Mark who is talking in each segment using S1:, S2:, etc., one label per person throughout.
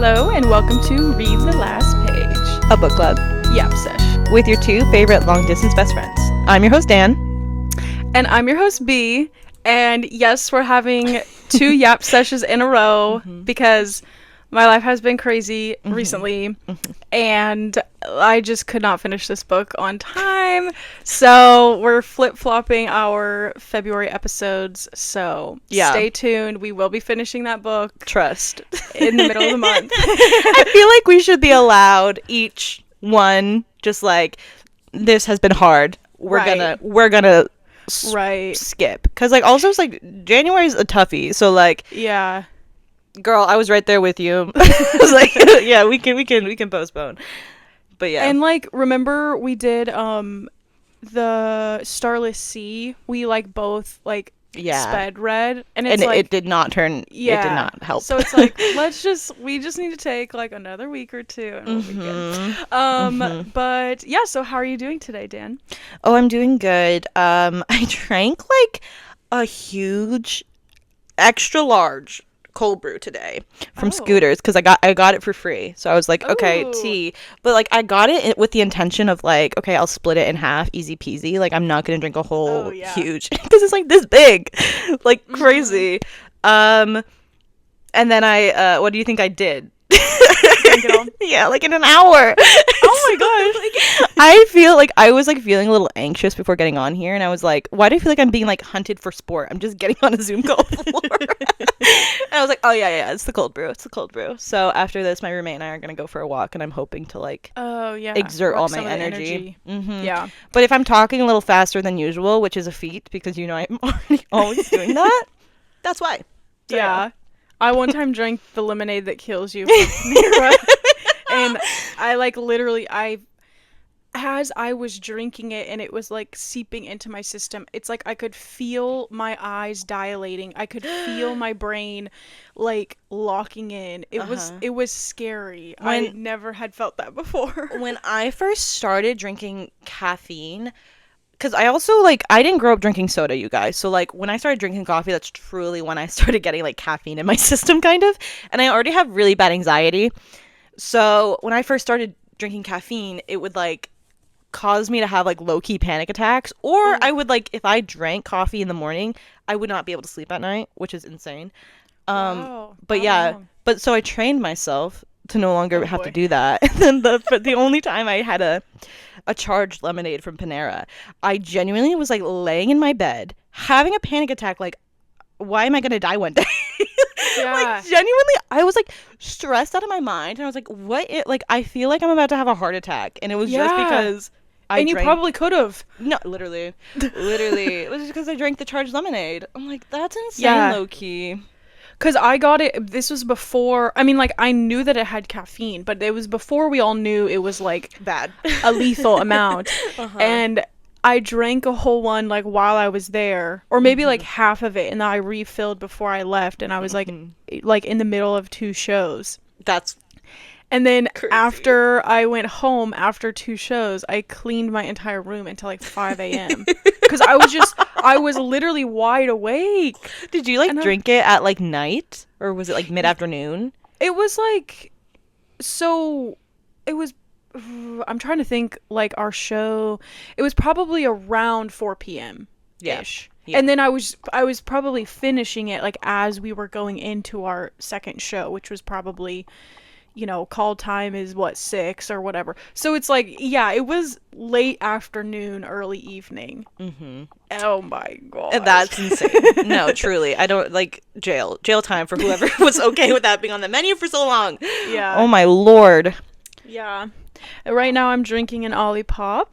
S1: Hello and welcome to Read the Last Page,
S2: a book club
S1: YAP Sesh,
S2: with your two favorite long-distance best friends. I'm your host, Dan.
S1: And I'm your host, B. And yes, we're having two YAP Sessions in a row because my life has been crazy recently. And I just could not finish this book on time. So we're flip-flopping our February episodes. So stay tuned. We will be finishing that book.
S2: Trust.
S1: In the middle of the month.
S2: I feel like we should be allowed each one, just like, this has been hard. We're gonna skip. Because, like, also, it's like, January's a toughie. So, like,
S1: yeah.
S2: Girl, I was right there with you. I was like, yeah, we can postpone. But yeah.
S1: And like, remember we did the Starless Sea? We like both like sped read, and it's like,
S2: it did not turn. Yeah, it did not help.
S1: So it's like we just need to take like another week or two, and we'll be good. But yeah. So how are you doing today, Dan?
S2: Oh, I'm doing good. I drank like a huge, extra large cold brew today from Scooters because I got it for free. So I was like, okay, tea. But like I got it with the intention of like, okay, I'll split it in half, easy peasy. Like I'm not gonna drink a whole huge because it's like this big, like crazy. And then I what do you think I did?
S1: Drink it all?
S2: Yeah, like in an hour.
S1: Oh my gosh.
S2: I feel like I was like feeling a little anxious before getting on here, and I was like, why do I feel like I'm being like hunted for sport? I'm just getting on a Zoom call floor. And I was like, oh yeah, it's the cold brew. So after this, my roommate and I are gonna go for a walk, and I'm hoping to like exert all my energy.
S1: Yeah.
S2: But if I'm talking a little faster than usual, which is a feat because I'm already always doing that, that's why. So,
S1: yeah. I one time drank the lemonade that kills you from Mira, and I like literally as I was drinking it and it was like seeping into my system, it's like I could feel my eyes dilating. I could feel my brain like locking in. It was scary. I never had felt that before.
S2: When I first started drinking caffeine, because I also, like, I didn't grow up drinking soda, you guys. So, like, when I started drinking coffee, that's truly when I started getting, like, caffeine in my system, kind of. And I already have really bad anxiety. So, when I first started drinking caffeine, it would, like, cause me to have, like, low-key panic attacks. Or I would, like, if I drank coffee in the morning, I would not be able to sleep at night, which is insane. But, yeah. But, so I trained myself to no longer have to do that. And then the only time I had a charged lemonade from Panera, I genuinely was like laying in my bed having a panic attack, like, why am I gonna die one day? Like, genuinely, I was like stressed out of my mind, and I was like, like, I feel like I'm about to have a heart attack, and it was just because
S1: you probably could have.
S2: No, literally it was just because I drank the charged lemonade. I'm like, that's insane, low-key.
S1: Because I got it, this was before, I mean, like, I knew that it had caffeine, but it was before we all knew it was, like,
S2: bad,
S1: a lethal amount. And I drank a whole one, like, while I was there, or maybe, like, half of it, and then I refilled before I left, and I was, like, in the middle of 2 shows.
S2: That's
S1: And then
S2: crazy.
S1: After I went home, after 2 shows, I cleaned my entire room until, like, 5 a.m. Because I was literally wide awake.
S2: Did you, like, drink it at, like, night? Or was it, like, mid-afternoon?
S1: It was, like, so, it was, I'm trying to think, like, our show, it was probably around 4 p.m.-ish. Yeah. And then I was probably finishing it, like, as we were going into our second show, which was probably, you know, call time is 6 or whatever. So it's like, yeah, it was late afternoon, early evening. Oh my god,
S2: that's insane. No, truly, I don't like jail time for whoever was okay with that being on the menu for so long.
S1: Yeah.
S2: Oh my lord.
S1: Yeah. Right now I'm drinking an Olipop.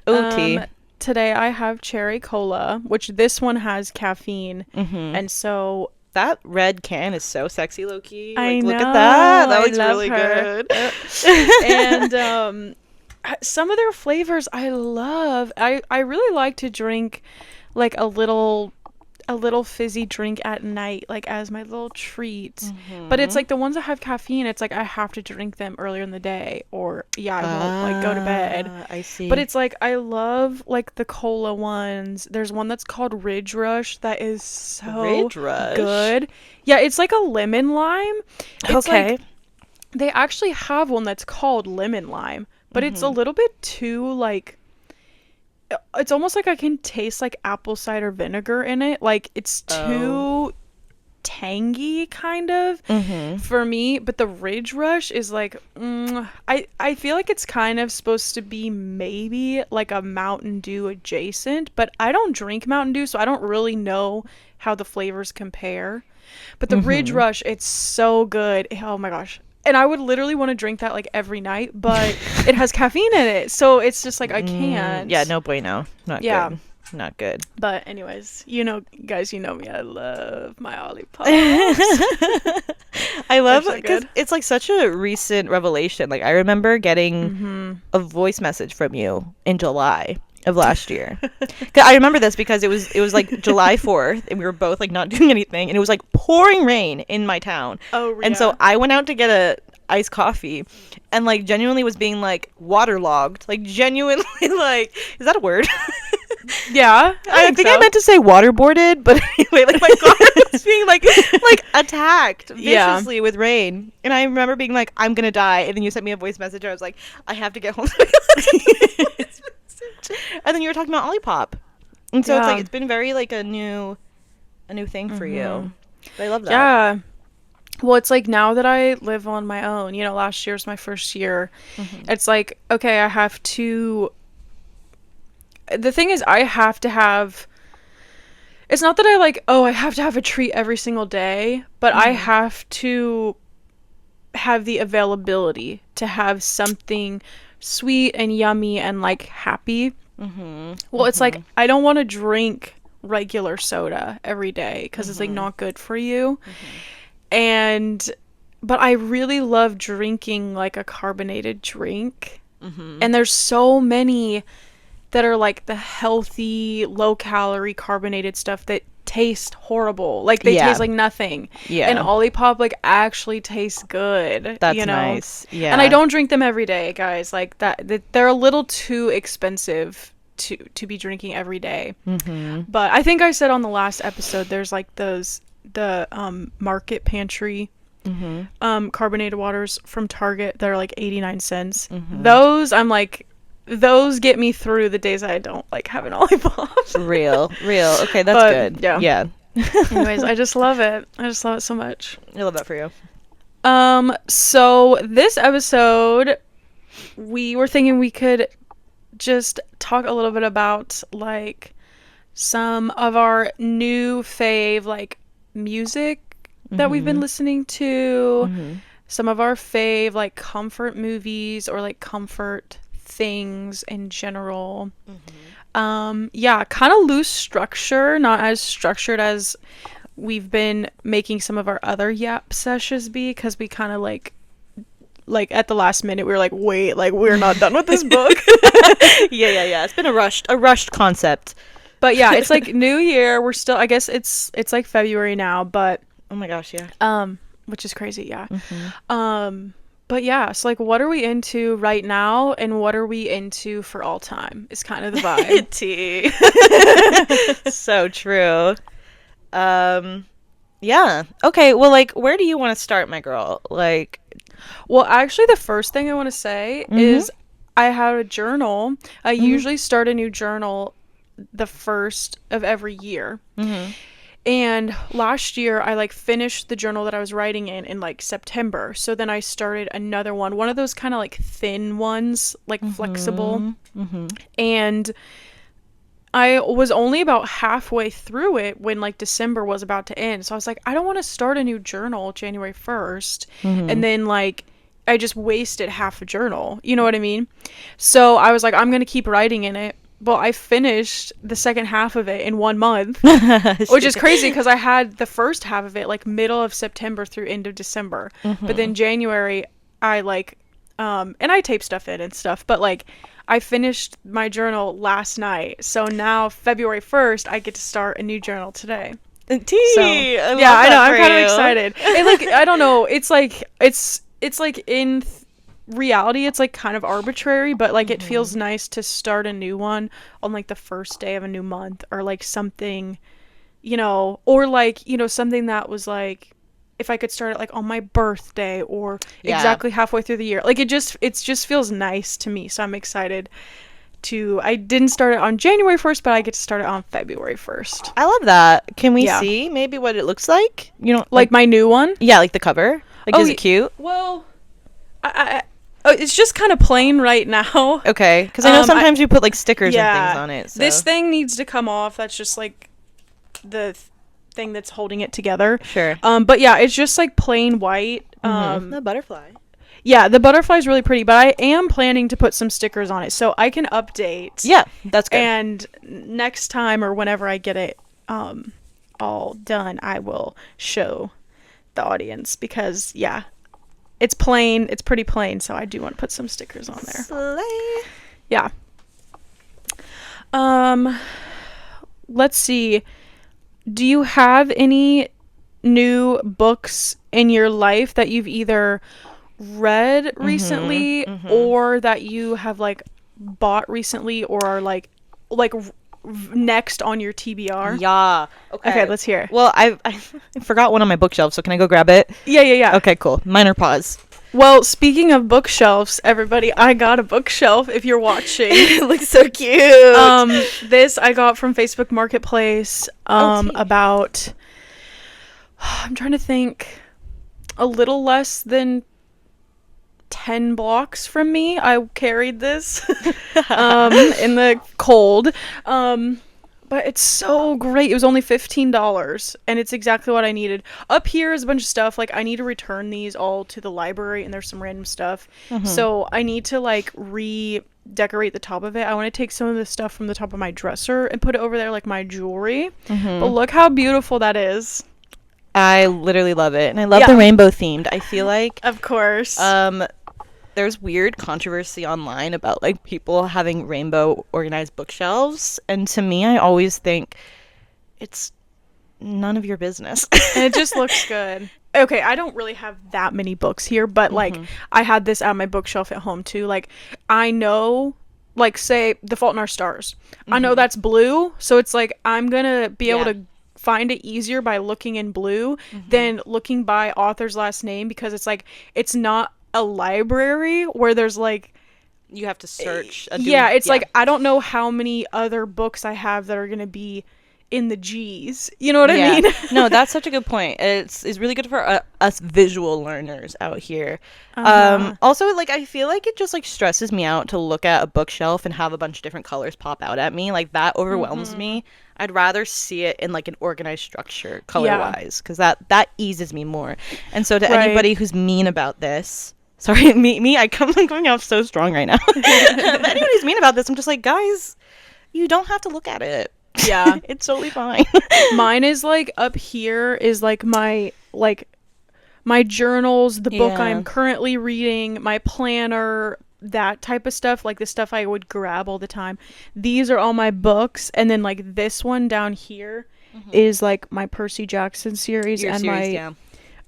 S2: Tea.
S1: Today I have cherry cola, which this one has caffeine, and so.
S2: That red can is so sexy, low-key.
S1: I know.
S2: Look at that. That looks really good.
S1: And some of their flavors I love. I really like to drink like a little fizzy drink at night, like as my little treat. But it's like the ones that have caffeine, it's like I have to drink them earlier in the day, or I won't like go to bed.
S2: I see.
S1: But it's like I love like the cola ones. There's one that's called Ridge Rush that is so good. Yeah, it's like a lemon lime. It's
S2: okay.
S1: Like, they actually have one that's called lemon lime, but it's a little bit too like it's almost like I can taste like apple cider vinegar in it. Like it's too tangy kind of for me, but the Ridge Rush is like I feel like it's kind of supposed to be maybe like a Mountain Dew adjacent, but I don't drink Mountain Dew, so I don't really know how the flavors compare. But the Ridge Rush, it's so good. Oh my gosh. And I would literally want to drink that like every night, but it has caffeine in it. So it's just like I can't.
S2: Yeah, no bueno. Not good. Not good.
S1: But anyways, you know, guys, you know me. I love my Olipop.
S2: I love it because it's like such a recent revelation. Like I remember getting a voice message from you in July of last year. I remember this because it was like July 4th and we were both like not doing anything and it was like pouring rain in my town.
S1: Oh, yeah.
S2: And so I went out to get a iced coffee and like genuinely was being like waterlogged. Like genuinely like, is that a word?
S1: Yeah,
S2: I think I meant to say waterboarded, but anyway, like my car was being like attacked viciously with rain, and I remember being like, "I'm gonna die," and then you sent me a voice message. And I was like, "I have to get home." And then you were talking about Olipop, and so it's like it's been very like a new thing for you. But I love that.
S1: Yeah. Well, it's like now that I live on my own, you know, last year's my first year. It's like, okay, I have to. The thing is, I have to have. It's not that I like, oh, I have to have a treat every single day, but I have to have the availability to have something sweet and yummy and like happy. Well, it's like I don't want to drink regular soda every day because it's like not good for you. But I really love drinking like a carbonated drink. And there's so many that are like the healthy, low calorie carbonated stuff that taste horrible. Like they taste like nothing. Yeah. And Olipop like actually tastes good.
S2: That's
S1: you know?
S2: Nice. Yeah.
S1: And I don't drink them every day, guys. Like that they're a little too expensive to be drinking every day. But I think I said on the last episode there's like the Market Pantry carbonated waters from Target that are like 89 cents. Those I'm like those get me through the days I don't like having Olipop.
S2: real okay, that's good. Yeah.
S1: Anyways, I just love it so much.
S2: I love that for you.
S1: So this episode we were thinking we could just talk a little bit about like some of our new fave like music that we've been listening to, some of our fave like comfort movies or like comfort things in general. Yeah, kind of loose structure, not as structured as we've been making some of our other YAP sessions be, because we kind of like at the last minute we were like, wait, like we're not done with this book.
S2: yeah, it's been a rushed concept.
S1: But yeah, it's like New Year, we're still, I guess it's like February now, but
S2: oh my gosh, yeah,
S1: which is crazy. Yeah. But yeah, so like what are we into right now and what are we into for all time is kind of the vibe.
S2: Tea. So true. Yeah. Okay, well, like where do you want to start, my girl? Like,
S1: well, actually the first thing I want to say is I have a journal. I usually start a new journal the first of every year. And last year I like finished the journal that I was writing in like September. So then I started another one of those kind of like thin ones, like flexible. And I was only about halfway through it when like December was about to end. So I was like, I don't want to start a new journal January 1st. And then like I just wasted half a journal. You know what I mean? So I was like, I'm going to keep writing in it. Well, I finished the second half of it in 1 month, which is crazy because I had the first half of it like middle of September through end of December. But then January, I like, and I tape stuff in and stuff, but like I finished my journal last night. So now February 1st, I get to start a new journal today.
S2: So,
S1: I know. I'm kind of excited. And like, I don't know. It's like, it's like in reality it's like kind of arbitrary, but like it feels nice to start a new one on like the first day of a new month or like something, you know, or like, you know, something that was like if I could start it like on my birthday or exactly halfway through the year. Like it just feels nice to me. So I'm excited to, I didn't start it on January 1st, but I get to start it on February 1st.
S2: I love that. Can we see maybe what it looks like? You know,
S1: like my new one?
S2: Yeah, like the cover. Like, is it cute?
S1: Well, it's just kind of plain right now.
S2: Okay, because I know sometimes you put like stickers and things on it. So.
S1: This thing needs to come off. That's just like the thing that's holding it together.
S2: Sure.
S1: But yeah, it's just like plain white.
S2: The butterfly.
S1: Yeah, the butterfly is really pretty, but I am planning to put some stickers on it so I can update.
S2: Yeah, that's good.
S1: And next time or whenever I get it all done, I will show the audience because it's plain. It's pretty plain, so I do want to put some stickers on there.
S2: Slay.
S1: Yeah. Let's see. Do you have any new books in your life that you've either read recently or that you have like bought recently or are like next on your TBR?
S2: Yeah.
S1: Okay, let's hear.
S2: Well, I forgot one on my bookshelf, so can I go grab it?
S1: Yeah.
S2: Okay, cool. Minor pause.
S1: Well, speaking of bookshelves, everybody, I got a bookshelf if you're watching.
S2: It looks so cute.
S1: This I got from Facebook Marketplace about I'm trying to think, a little less than 10 blocks from me. I carried this in the cold. But it's so great. It was only $15 and it's exactly what I needed. Up here is a bunch of stuff. Like I need to return these all to the library and there's some random stuff. So I need to like redecorate the top of it. I want to take some of the stuff from the top of my dresser and put it over there like my jewelry. But look how beautiful that is.
S2: I literally love it. And I love the rainbow themed. I feel like
S1: of course.
S2: There's weird controversy online about like people having rainbow organized bookshelves, and to me I always think it's none of your business.
S1: And it just looks good. Okay, I don't really have that many books here, but like I had this at my bookshelf at home too. Like I know, like say The Fault in Our Stars. I know that's blue, so it's like I'm gonna be able to find it easier by looking in blue than looking by author's last name, because it's like it's not a library where there's like
S2: you have to search
S1: like I don't know how many other books I have that are gonna be in the G's, you know what I mean?
S2: No, that's such a good point. It's really good for us visual learners out here. Also, like I feel like it just like stresses me out to look at a bookshelf and have a bunch of different colors pop out at me. Like that overwhelms me. I'd rather see it in like an organized structure color wise, because that eases me more. And so to anybody who's mean about this, sorry, I'm coming out so strong right now. But anybody who's mean about this, I'm just like, guys, you don't have to look at it.
S1: Yeah.
S2: It's totally fine.
S1: Mine is like up here is like my journals, the book I'm currently reading, my planner, that type of stuff, like the stuff I would grab all the time. These are all my books, and then like this one down here is like my Percy Jackson series. Your and series,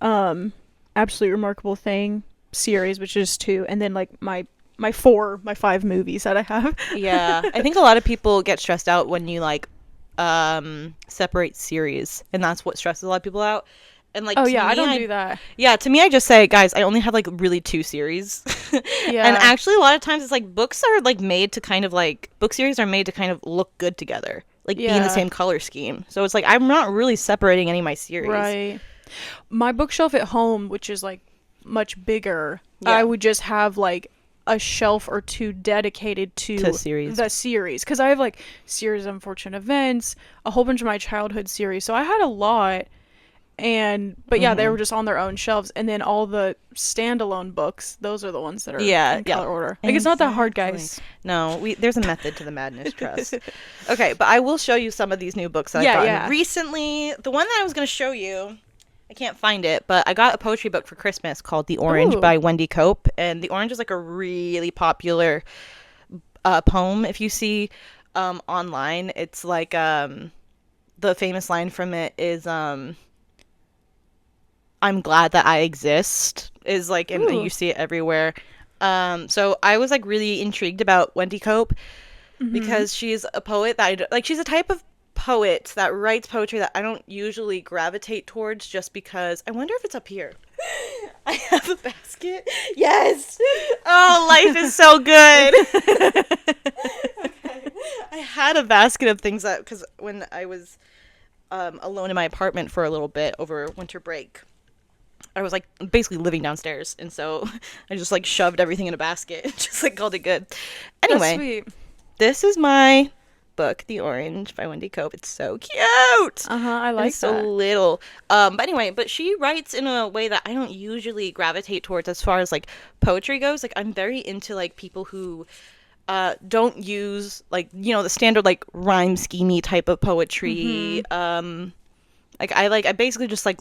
S1: my Absolutely Remarkable Thing series, which is 2, and then like my 5 movies that I have.
S2: Yeah, I think a lot of people get stressed out when you like separate series, and that's what stresses a lot of people out. And like,
S1: I don't do that.
S2: Yeah, to me, I just say, guys, I only have like really 2 series. And actually, a lot of times it's like books are like made to kind of like book series are made to kind of look good together, like be in the same color scheme. So it's like I'm not really separating any of my series.
S1: Right. My bookshelf at home, which is like much bigger, I would just have like a shelf or 2 dedicated to the series, because I have like series of unfortunate events, a whole bunch of my childhood series, so I had a lot. But they were just on their own shelves, and then all the standalone books, those are the ones that are in color order. Like, it's not that hard, guys.
S2: No, there's a method to the madness, trust. Okay, but I will show you some of these new books that I've gotten recently. The one that I was going to show you, I can't find it, but I got a poetry book for Christmas called The Orange by Wendy Cope, and The Orange is like a really popular poem. If you see online, it's like the famous line from it is I'm glad that I exist, is like, and you see it everywhere. So I was like really intrigued about Wendy Cope because she's a poet that she's a type of poet that writes poetry that I don't usually gravitate towards just because I wonder if it's up here. I have a basket. Yes. Oh, life is so good. Okay. I had a basket of things that, because when I was alone in my apartment for a little bit over winter break, I was like basically living downstairs, and so I just like shoved everything in a basket and just like called it good. Anyway, this is my book, The Orange by Wendy Cope. It's so cute.
S1: I like
S2: it's that. So little. But anyway, but she writes in a way that I don't usually gravitate towards as far as like poetry goes. Like I'm very into like people who don't use like, you know, the standard like rhyme schemey type of poetry. I basically just like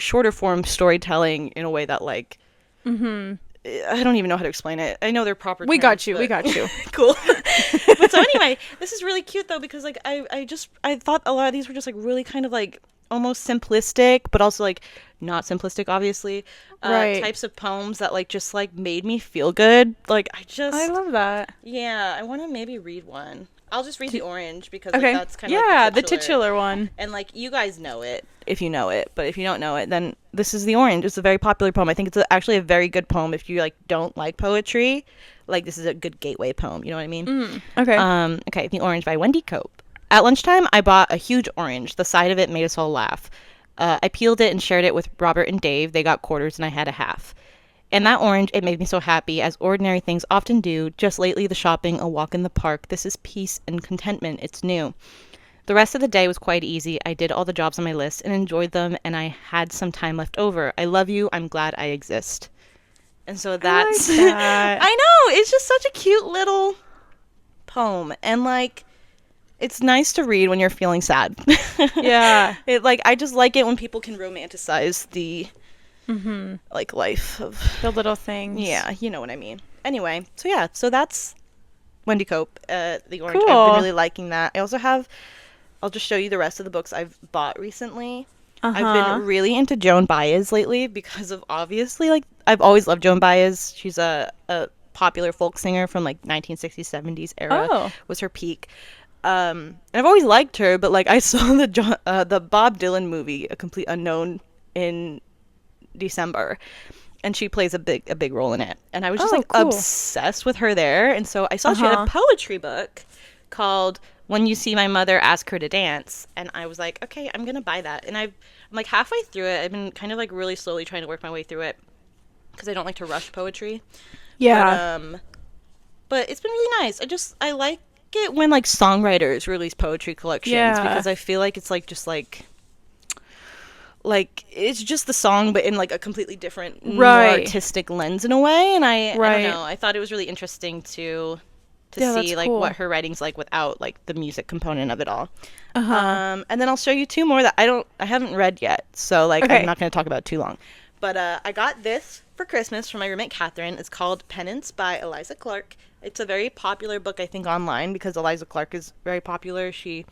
S2: shorter form storytelling in a way that like I don't even know how to explain it. I know they're proper terms,
S1: we got you
S2: cool. But so anyway, this is really cute though, because like I thought a lot of these were just like really kind of like almost simplistic, but also like not simplistic, obviously, types of poems that like just like made me feel good. Like I
S1: love that.
S2: Yeah, I want to maybe read one. I'll just read The Orange because
S1: okay.
S2: like, that's kind of like
S1: the titular one.
S2: And like you guys know it if you know it, but if you don't know it, then this is The Orange. It's a very popular poem. I think it's actually a very good poem if you like don't like poetry. Like this is a good gateway poem. You know what I mean?
S1: Okay.
S2: Okay. The Orange by Wendy Cope. At lunchtime, I bought a huge orange. The sight of it made us all laugh. I peeled it and shared it with Robert and Dave. They got quarters and I had a half. And that orange, it made me so happy, as ordinary things often do. Just lately, the shopping, a walk in the park. This is peace and contentment. It's new. The rest of the day was quite easy. I did all the jobs on my list and enjoyed them, and I had some time left over. I love you. I'm glad I exist. And so that's...
S1: I like that.
S2: I know! It's just such a cute little poem. And, like, it's nice to read when you're feeling sad.
S1: Yeah.
S2: I just like it when people can romanticize the... like life of
S1: the little things.
S2: Yeah, you know what I mean. Anyway, so that's Wendy Cope, The Orange.
S1: Cool.
S2: I've been really liking that. I also have, I'll just show you the rest of the books I've bought recently. I've been really into Joan Baez lately because of obviously like I've always loved Joan Baez. She's a popular folk singer from like 1960s 70s era was her peak. And I've always liked her, but like I saw the Bob Dylan movie, A Complete Unknown, in December, and she plays a big role in it, and I was just obsessed with her there. And so I saw she had a poetry book called When You See My Mother, Ask Her to Dance, and I was like, okay, I'm gonna buy that. And I'm like halfway through it. I've been kind of like really slowly trying to work my way through it because I don't like to rush poetry. But it's been really nice. I like it when like songwriters release poetry collections because I feel like it's like just like it's just the song but in like a completely different more artistic lens in a way. And I don't know, I thought it was really interesting to see like what her writing's like without like the music component of it all. And then I'll show you two more that I haven't read yet, so like I'm not going to talk about it too long. But I got this for Christmas from my roommate Catherine. It's called Penance by Eliza Clark. It's a very popular book, I think, online because Eliza Clark is very popular. She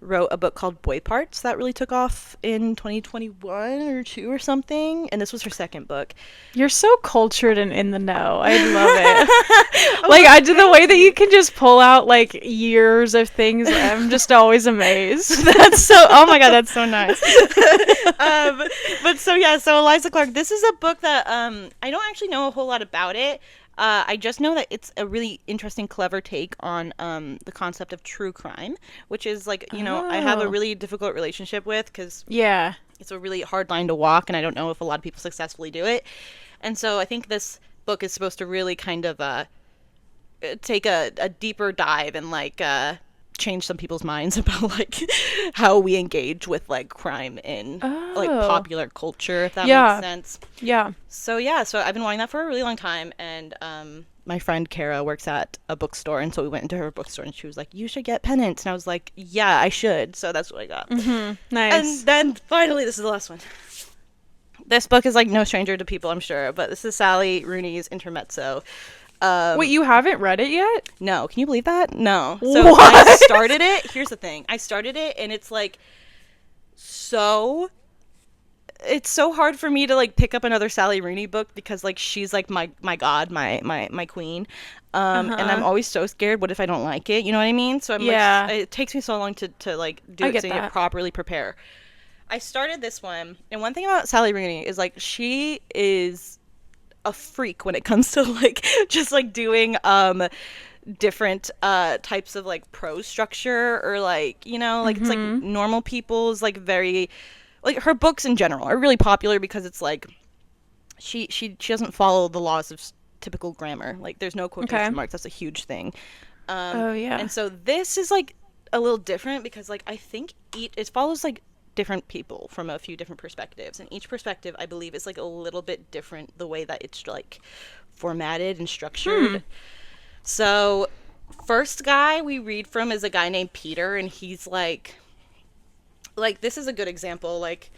S2: wrote a book called Boy Parts that really took off in 2021 or 2 or something, and this was her second book.
S1: You're so cultured and in the know. I love it. Like I do the way that you can just pull out like years of things. I'm just always amazed.
S2: Oh my god, that's so nice. So Eliza Clark, this is a book that I don't actually know a whole lot about it. I just know that it's a really interesting, clever take on the concept of true crime, which is like, you know, I have a really difficult relationship with because it's a really hard line to walk, and I don't know if a lot of people successfully do it. And so I think this book is supposed to really kind of take a deeper dive and like change some people's minds about like how we engage with like crime in like popular culture, if that makes sense. So I've been wanting that for a really long time, and my friend Kara works at a bookstore, and so we went into her bookstore and she was like, you should get Penance, and I was like, yeah, I should. So that's what I got.
S1: Nice.
S2: And then finally, this is the last one. This book is like no stranger to people, I'm sure, but this is Sally Rooney's Intermezzo.
S1: Wait, you haven't read it yet?
S2: No. Can you believe that? No. So I started it. Here's the thing. I started it, and it's like it's it's so hard for me to like pick up another Sally Rooney book because like she's like my god, my queen. And I'm always so scared. What if I don't like it? You know what I mean? So I'm like, it takes me so long to like do it, to properly prepare. I started this one, and one thing about Sally Rooney is like she is a freak when it comes to like just like doing different types of like prose structure, or like, you know, like it's like normal people's like very like her books in general are really popular because it's like she doesn't follow the laws of typical grammar. Like there's no quotation marks. That's a huge thing. And so this is like a little different because like I think it follows like different people from a few different perspectives, and each perspective I believe is like a little bit different, the way that it's like formatted and structured. So first guy we read from is a guy named Peter, and he's like this is a good example. Like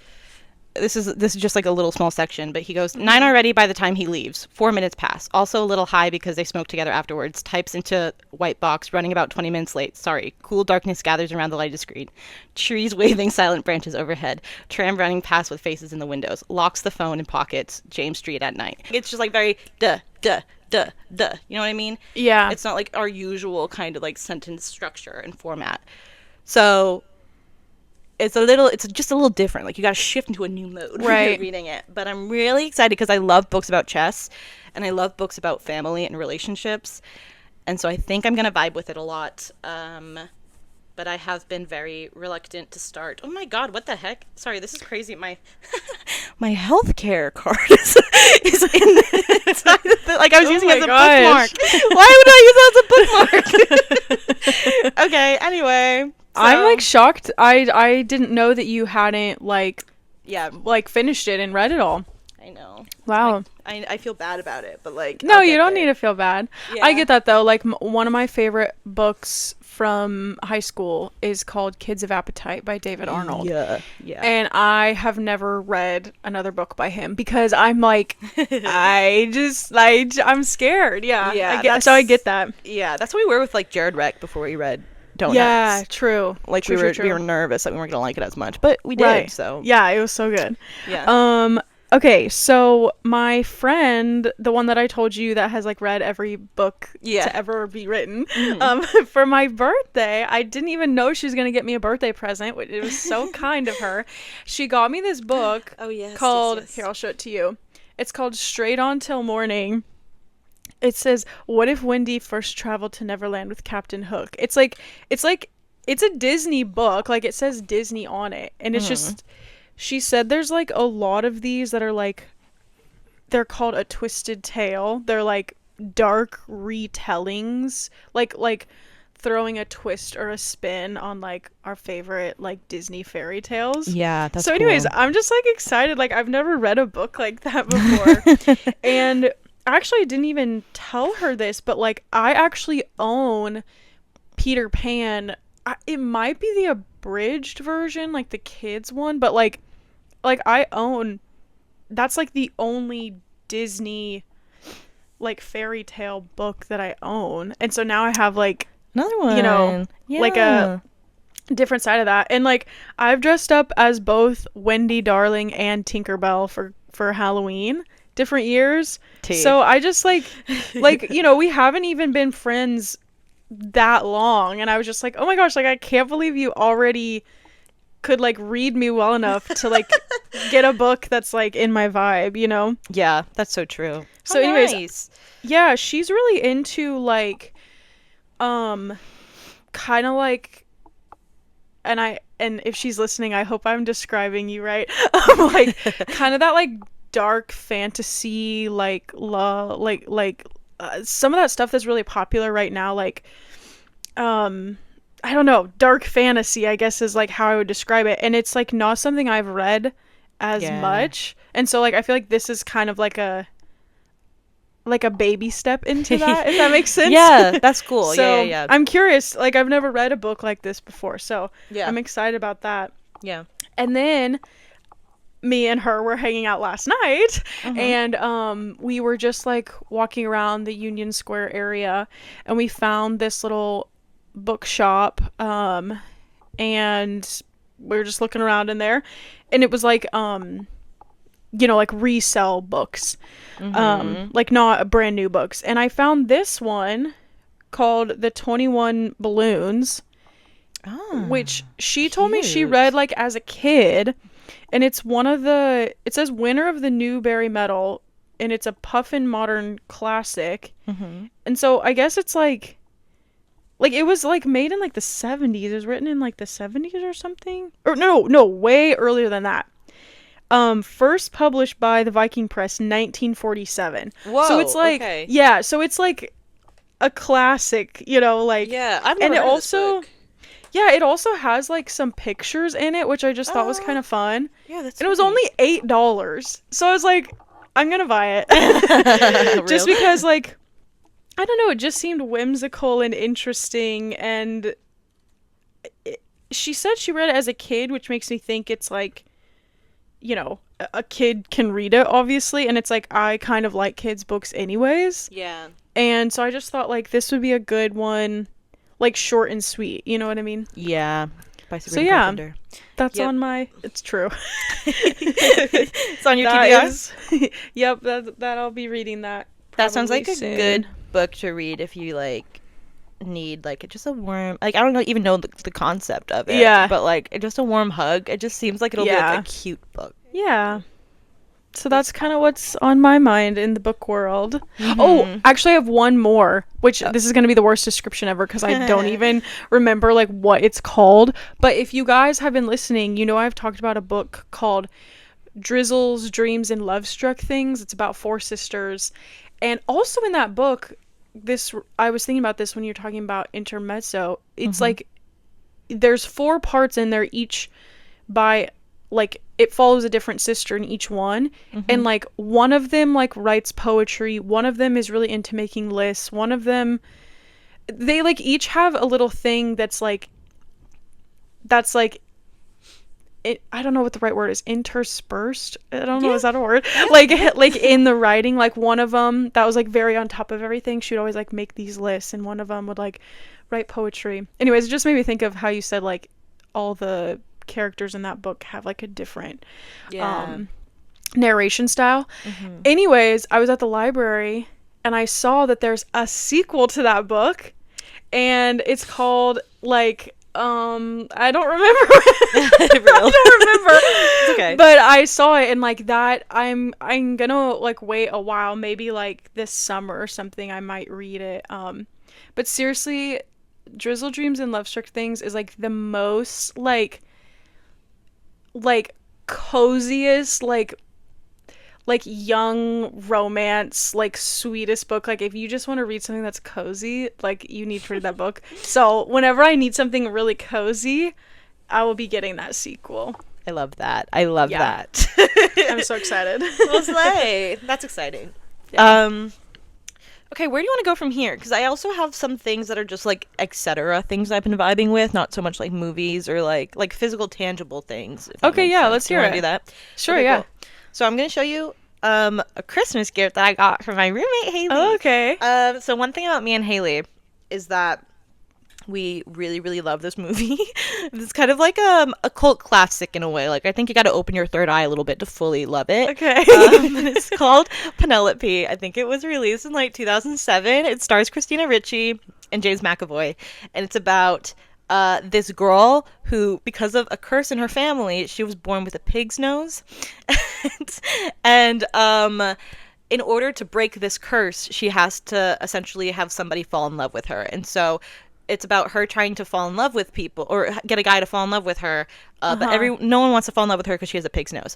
S2: this is just like a little small section, but he goes, 9 already by the time he leaves. 4 minutes pass. Also a little high because they smoke together afterwards. Types into white box, running about 20 minutes late. Sorry. Cool darkness gathers around the lighted screen. Trees waving silent branches overhead. Tram running past with faces in the windows. Locks the phone in pockets. James Street at night. It's just like very duh. You know what I mean?
S1: Yeah.
S2: It's not like our usual kind of like sentence structure and format. So it's just a little different. Like you got to shift into a new mode when you're reading it. But I'm really excited because I love books about chess, and I love books about family and relationships, and so I think I'm gonna vibe with it a lot. But I have been very reluctant to start. Oh my god, what the heck? Sorry, this is crazy. My my healthcare card is in like I was using it as a bookmark. Why would I use it as a bookmark? Okay, anyway. So,
S1: I'm like shocked. I didn't know that you hadn't like finished it and read it all.
S2: I know.
S1: Wow.
S2: I feel bad about it, but like
S1: no, you don't need to feel bad. Yeah. I get that though. Like one of my favorite books from high school is called Kids of Appetite by David Arnold. Yeah. And I have never read another book by him because I'm like I'm scared. Yeah. So I get that.
S2: Yeah, that's what we were with like Jared Reck before we read Donuts.
S1: Yeah, true.
S2: Like we were nervous that we weren't gonna like it as much, but we did. Right. So
S1: yeah, it was so good. Yeah. Okay, so my friend, the one that I told you that has like read every book to ever be written, for my birthday, I didn't even know she was gonna get me a birthday present. It was so kind of her. She got me this book. Called here, I'll show it to you. It's called Straight On Till Morning. It says, "What if Wendy first traveled to Neverland with Captain Hook?" It's a Disney book. Like it says Disney on it, and it's just. She said there's like a lot of these that are like, they're called a twisted tale. They're like dark retellings, like throwing a twist or a spin on like our favorite like Disney fairy tales.
S2: Yeah, that's
S1: so. Anyways,
S2: cool.
S1: I'm just like excited. Like I've never read a book like that before, and actually I didn't even tell her this, but like I actually own Peter Pan. It might be the abridged version, like the kids one, but like I own, that's like the only Disney like fairy tale book that I own, and so now I have like
S2: another one,
S1: you know, like a different side of that. And like I've dressed up as both Wendy Darling and Tinkerbell for Halloween, different years. So I just like you know, we haven't even been friends that long, and I was just like, oh my gosh, like I can't believe you already could like read me well enough to like get a book that's like in my vibe, you know?
S2: Yeah, that's so true.
S1: So anyways, yeah, she's really into like kind of like, and if she's listening, I hope I'm describing you right. Like kind of that like dark fantasy, like some of that stuff that's really popular right now, like I don't know, dark fantasy, I guess is like how I would describe it. And it's like not something I've read as much. And so like I feel like this is kind of like a baby step into that, if that makes sense.
S2: Yeah, that's cool.
S1: So
S2: yeah.
S1: I'm curious, like I've never read a book like this before, so I'm excited about that.
S2: Yeah.
S1: And then me and her were hanging out last night, and we were just like walking around the Union Square area, and we found this little bookshop, and we were just looking around in there, and it was like like resell books, like not brand new books. And I found this one called The 21 Balloons, which she told me she read like as a kid, and it's it says winner of the Newbery Medal, and it's a Puffin Modern Classic. And so I guess it's like it was like made in like the 70s. It was written in like the 70s or something, or no, way earlier than that. First published by the Viking Press, 1947.
S2: Whoa,
S1: so it's like
S2: okay.
S1: Yeah, so it's like a classic, like,
S2: yeah, I've never
S1: and
S2: heard of this book.
S1: Yeah, it also has like some pictures in it, which I just thought was kind of fun.
S2: Yeah, that's
S1: and it was only $8, so I was like, I'm gonna buy it. Just because, like, I don't know, it just seemed whimsical and interesting, and she said she read it as a kid, which makes me think it's like, a kid can read it, obviously, and it's like, I kind of like kids' books anyways.
S2: Yeah.
S1: And so I just thought, like, this would be a good one, like, short and sweet, you know what I mean?
S2: Yeah. By
S1: so yeah, Carpenter. That's on my, it's true.
S2: It's on your TBR?
S1: Yep, that I'll be reading that.
S2: That sounds like
S1: soon.
S2: A good book to read if you, like, need, like, just a warm, like, I don't even know the concept of it.
S1: Yeah.
S2: But, like, just a warm hug. It just seems like it'll be, like, a cute book.
S1: Yeah. So that's kind of what's on my mind in the book world. Oh, actually I have one more, which this is going to be the worst description ever because I don't even remember, like, what it's called. But if you guys have been listening, I've talked about a book called Drizzle's Dreams and Love Struck Things. It's about 4 sisters. And also in that book, I was thinking about this when you're talking about intermezzo. It's like there's 4 parts in there, each by, like, it follows a different sister in each one. And, like, one of them, like, writes poetry. One of them is really into making lists. One of them, they, like, each have a little thing that's like I don't know what the right word is. Interspersed? I don't know. Is that a word? Like in the writing, like, one of them that was, like, very on top of everything. She would always, like, make these lists, and one of them would, like, write poetry. Anyways, it just made me think of how you said, like, all the characters in that book have, like, a different narration style. Anyways, I was at the library and I saw that there's a sequel to that book, and it's called, like, I don't remember. I don't remember.
S2: It's okay.
S1: But I saw it, and, like, that I'm gonna, like, wait a while, maybe, like, this summer or something, I might read it. But seriously, Drizzle Dreams and Love Struck Things is, like, the most, like coziest, like young romance, like, sweetest book. Like, if you just want to read something that's cozy, like, you need to read that book. So whenever I need something really cozy, I will be getting that sequel.
S2: I love that. That.
S1: I'm so excited.
S2: Well, slay. That's exciting. Yeah. Okay, where do you want to go from here? Because I also have some things that are just, like, etc. things I've been vibing with, not so much like movies or like physical, tangible things.
S1: Okay, yeah, let's hear it.
S2: Do that?
S1: Sure,
S2: okay,
S1: yeah.
S2: Cool. So I'm gonna show you a Christmas gift that I got from my roommate Haley.
S1: Oh, okay.
S2: So one thing about me and Haley is that we really, really love this movie. It's kind of like a cult classic in a way. Like, I think you got to open your third eye a little bit to fully love it.
S1: Okay.
S2: It's called Penelope. I think it was released in, like, 2007. It stars Christina Ricci and James McAvoy. And it's about this girl who, because of a curse in her family, she was born with a pig's nose. and in order to break this curse, she has to essentially have somebody fall in love with her. And so it's about her trying to fall in love with people, or get a guy to fall in love with her. But no one wants to fall in love with her because she has a pig's nose.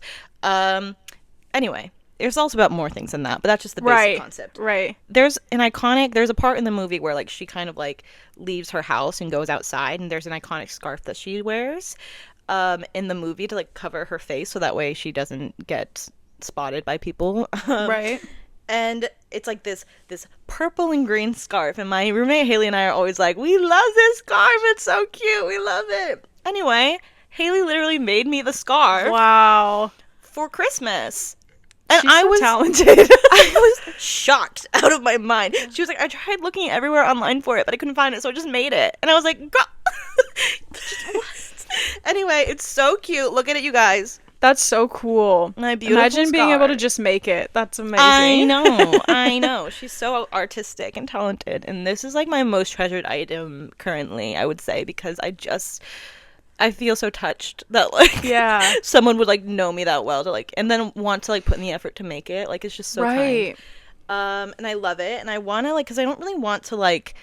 S2: Anyway, there's also about more things than that, but that's just the basic concept.
S1: Right.
S2: There's a part in the movie where, like, she kind of, like, leaves her house and goes outside, and there's an iconic scarf that she wears in the movie to, like, cover her face so that way she doesn't get spotted by people.
S1: Right.
S2: And it's like this purple and green scarf. And my roommate Haley and I are always like, we love this scarf. It's so cute. We love it. Anyway, Haley literally made me the scarf.
S1: Wow.
S2: For Christmas. And
S1: She's so talented.
S2: I was shocked out of my mind. She was like, I tried looking everywhere online for it, but I couldn't find it, so I just made it. And I was like, girl. Anyway, it's so cute. Look at it, you guys.
S1: That's so cool.
S2: My beautiful
S1: Imagine being able to
S2: scar.
S1: just make it. That's amazing.
S2: I know. She's so artistic and talented, and this is like my most treasured item currently, I would say, because I feel so touched that like
S1: Yeah.
S2: someone would like know me that well to like and then want to like put in the effort to make it. Like it's just so
S1: Right.
S2: kind. And I love it, and I want to like because I don't really want to like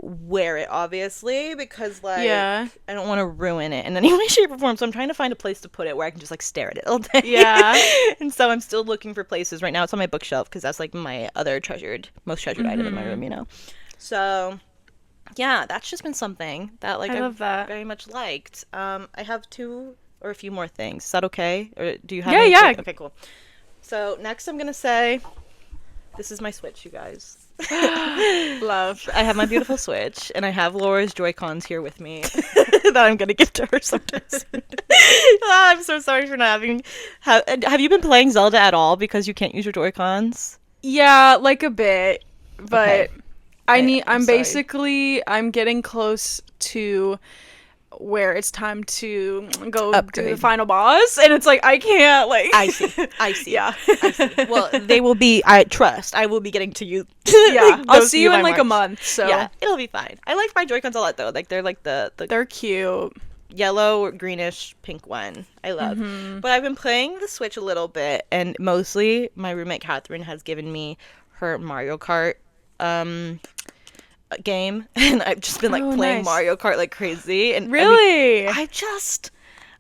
S2: wear it obviously because like
S1: Yeah.
S2: I don't want to ruin it in any way, shape, or form. So I'm trying to find a place to put it where I can just like stare at it all day.
S1: Yeah.
S2: And so I'm still looking for places. Right now it's on my bookshelf because that's like my other most treasured item in my room, you know. So yeah, that's just been something that like
S1: I love that.
S2: very much liked. I have two or a few more things. Is that okay? Or do you have?
S1: Yeah,
S2: anything?
S1: yeah.
S2: Okay, cool. So next, I'm gonna say, this is my Switch, you guys.
S1: Love.
S2: I have my beautiful Switch, and I have Laura's Joy-Cons here with me that I'm gonna give to her sometime soon. I'm so sorry for not having. Have you been playing Zelda at all because you can't use your Joy-Cons?
S1: Yeah, like a bit, but
S2: Okay.
S1: I'm
S2: sorry.
S1: basically I'm getting close to where it's time to go do
S2: Upgrade.
S1: the final boss, and it's like I can't like.
S2: I see.
S1: Yeah.
S2: I see. Well, they will be. I will be getting to you.
S1: Yeah, I'll
S2: those
S1: see
S2: to
S1: you
S2: by
S1: in like a
S2: March.
S1: month. So
S2: Yeah, it'll be fine. I like my Joy-Cons a lot though. Like they're like the
S1: they're cute.
S2: yellow, greenish, pink one. I love. But I've been playing the Switch a little bit, and mostly my roommate Catherine has given me her Mario Kart game, and I've just been like
S1: Oh,
S2: playing
S1: nice.
S2: Mario Kart like crazy. And
S1: Really,
S2: I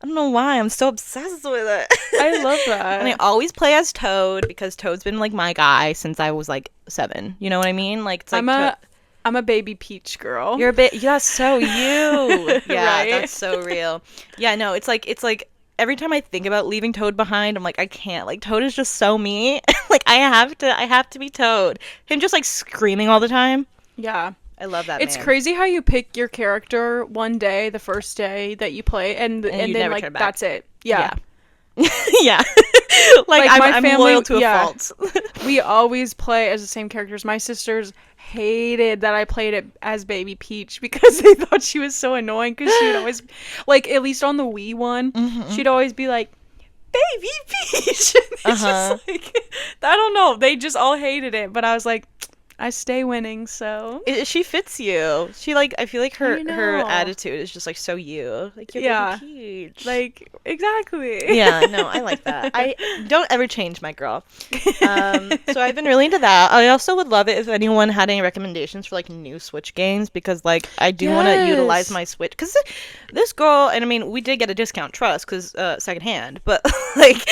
S2: don't know why I'm so obsessed with it.
S1: I love that.
S2: And I always play as Toad because Toad's been like my guy since I was like 7. You know what I mean? Like it's like
S1: I'm a baby Peach girl.
S2: you're a bit. Yeah, so you. Yeah,
S1: Right?
S2: that's so real. Yeah, no, it's like every time I think about leaving Toad behind, I'm like I can't. Like Toad is just so me. Like I have to be Toad. Him just like screaming all the time.
S1: Yeah.
S2: I love that.
S1: It's
S2: man.
S1: crazy how you pick your character one day, the first day that you play, and
S2: you
S1: then
S2: never
S1: like
S2: turn back.
S1: that's it. Yeah.
S2: Yeah. Like
S1: my
S2: I'm
S1: family-
S2: loyal to a
S1: yeah.
S2: fault.
S1: We always play as the same characters. My sisters hated that I played it as Baby Peach because they thought she was so annoying because she would always, like, at least on the Wii one, she'd always be like, Baby Peach. And it's just like, I don't know. They just all hated it, but I was like, I stay winning, so.
S2: She fits you. She like I feel like her
S1: I
S2: her
S1: know.
S2: attitude is just like so you. Like you're
S1: Yeah.
S2: Baby Peach.
S1: Like, exactly.
S2: Yeah, no, I like that. I don't ever change my girl. So I've been really into that. I also would love it if anyone had any recommendations for like new Switch games because like I do want to utilize
S1: Yes.
S2: my Switch because this girl and I mean we did get a discount, trust, because secondhand, but like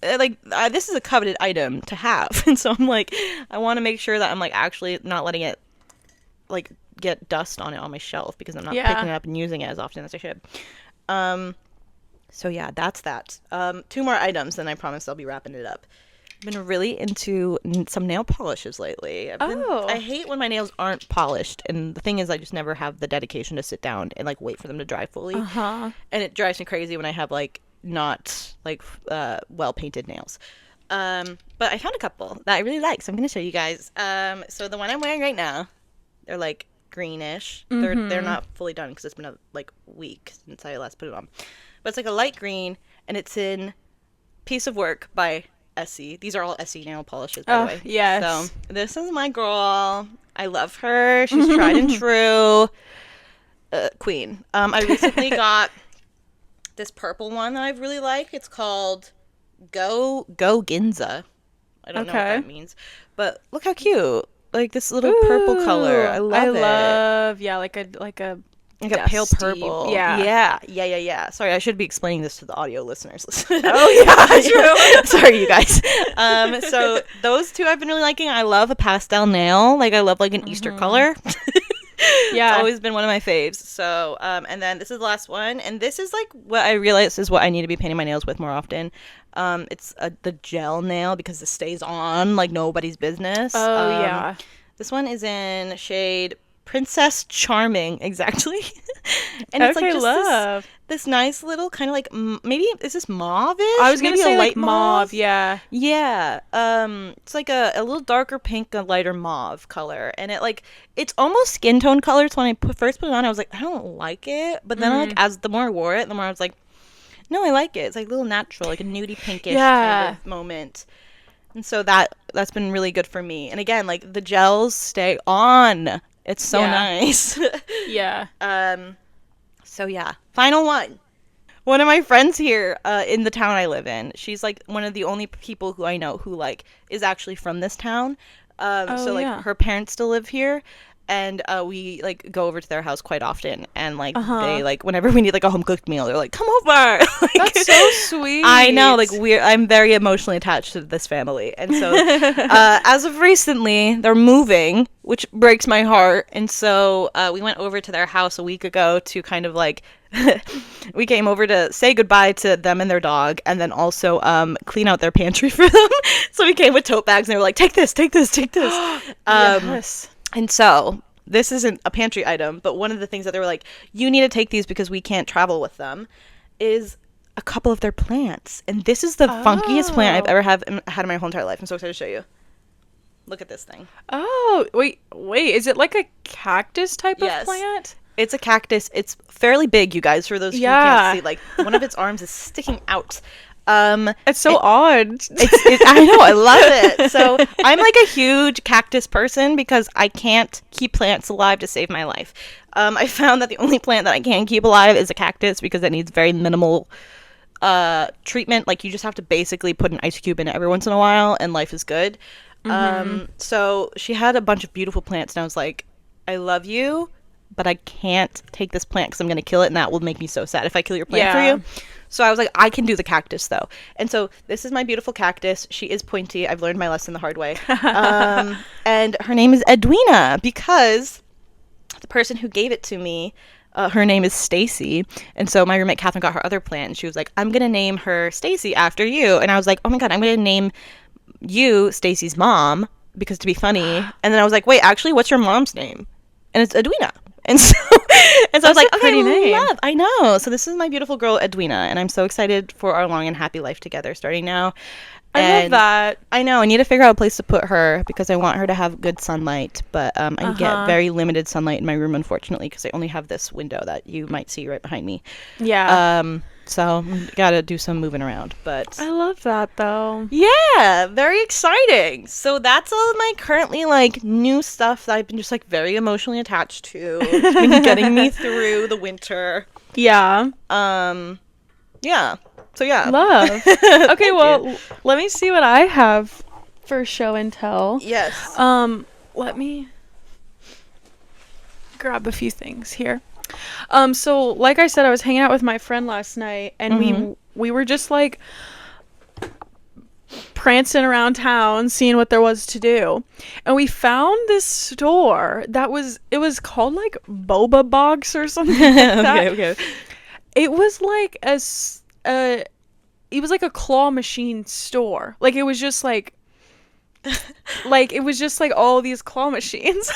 S2: this is a coveted item to have, and so I'm like I want to make sure that I'm like actually not letting it like get dust on it on my shelf because I'm not
S1: Yeah.
S2: picking it up and using it as often as I should. So yeah, that's that. 2 more items, and I promise I'll be wrapping it up. I've been really into some nail polishes lately.
S1: Oh.
S2: I hate when my nails aren't polished, and the thing is, I just never have the dedication to sit down and like wait for them to dry fully.
S1: Uh-huh.
S2: And it drives me crazy when I have like not like well painted nails. But I found a couple that I really like, so I'm gonna show you guys. So the one I'm wearing right now, they're like greenish. They're not fully done because it's been a like week since I last put it on. But it's like a light green, and it's in Piece of Work by Essie. These are all Essie nail polishes, by the way.
S1: Yes.
S2: So this is my girl. I love her. She's tried and true. Queen. I recently got this purple one that I really like. It's called Go Ginza. I don't know what
S1: Okay.
S2: that means, but look how cute! Like this little purple color. I love it.
S1: Yeah, like a
S2: Like a pale
S1: dusty-
S2: purple.
S1: Yeah.
S2: Yeah. Sorry, I should be explaining this to the audio listeners.
S1: Oh yeah, true.
S2: Sorry, you guys. So those two I've been really liking. I love a pastel nail. Like I love like an Easter color.
S1: Yeah.
S2: It's always been one of my faves. So, and then this is the last one, and this is like what I realize is what I need to be painting my nails with more often. It's the gel nail because it stays on like nobody's business.
S1: Oh yeah.
S2: This one is in shade Princess Charming, exactly. And it's
S1: Okay,
S2: like just
S1: love.
S2: this nice little kind of like maybe is this mauve-ish?
S1: I was gonna
S2: Maybe
S1: say
S2: a
S1: like
S2: light
S1: mauve. Yeah.
S2: Yeah. It's like a little darker pink, a lighter mauve color, and it's almost skin tone color. So when I first put it on, I was like, I don't like it, but then like as the more I wore it, the more I was like, No, I like it. It's like a little natural, like a nudie pinkish kind of moment. And so that's been really good for me. And again, like the gels stay on. It's so nice.
S1: Yeah.
S2: So yeah, final one. One of my friends here in the town I live in, she's like one of the only people who I know who like is actually from this town. So like her parents still live here, and we like go over to their house quite often, and like they like whenever we need like a home cooked meal, they're like, come over. Like,
S1: that's so sweet.
S2: I know, like I'm very emotionally attached to this family, and so as of recently they're moving, which breaks my heart, and so we went over to their house a week ago to kind of like we came over to say goodbye to them and their dog, and then also clean out their pantry for them. So we came with tote bags, and they were like, take this, take this, take this.
S1: Yes.
S2: And so this isn't a pantry item, but one of the things that they were like, you need to take these because we can't travel with them, is a couple of their plants. And this is the funkiest plant I've ever had in my whole entire life. I'm so excited to show you. Look at this thing.
S1: Oh, wait. Is it like a cactus type of plant?
S2: It's a cactus. It's fairly big, you guys, for those who can't see. Like, one of its arms is sticking out.
S1: It's so odd.
S2: I know, I love it. So I'm like a huge cactus person because I can't keep plants alive to save my life. I found that the only plant that I can keep alive is a cactus because it needs very minimal treatment. Like, you just have to basically put an ice cube in it every once in a while and life is good. So she had a bunch of beautiful plants and I was like, I love you, but I can't take this plant because I'm going to kill it and that will make me so sad if I kill your plant for you. So I was like, I can do the cactus though. And so this is my beautiful cactus. She is pointy. I've learned my lesson the hard way. And her name is Edwina because the person who gave it to me, her name is Stacy. And so my roommate Catherine got her other plant and she was like, I'm going to name her Stacy after you. And I was like, oh my God, I'm going to name you Stacy's mom because to be funny. And then I was like, wait, actually, what's your mom's name? And it's Edwina. And so I was like, okay, love. I know. So this is my beautiful girl, Edwina, and I'm so excited for our long and happy life together starting now.
S1: I love that.
S2: I know. I need to figure out a place to put her because I want her to have good sunlight, but I get very limited sunlight in my room, unfortunately, because I only have this window that you might see right behind me.
S1: Yeah.
S2: So gotta do some moving around, but
S1: I love that though.
S2: Yeah, very exciting. So that's all of my currently like new stuff that I've been just like very emotionally attached to. It's been getting me through the winter.
S1: Yeah.
S2: Yeah. So yeah.
S1: Love. Okay, well, let me see what I have for show and tell.
S2: Yes.
S1: Let me grab a few things here. So like I said, I was hanging out with my friend last night and we were just like prancing around town seeing what there was to do, and we found this store that was called like Boba Box or something like that.
S2: Okay.
S1: It was like it was like a claw machine store. Like it was just like it was just like all these claw machines.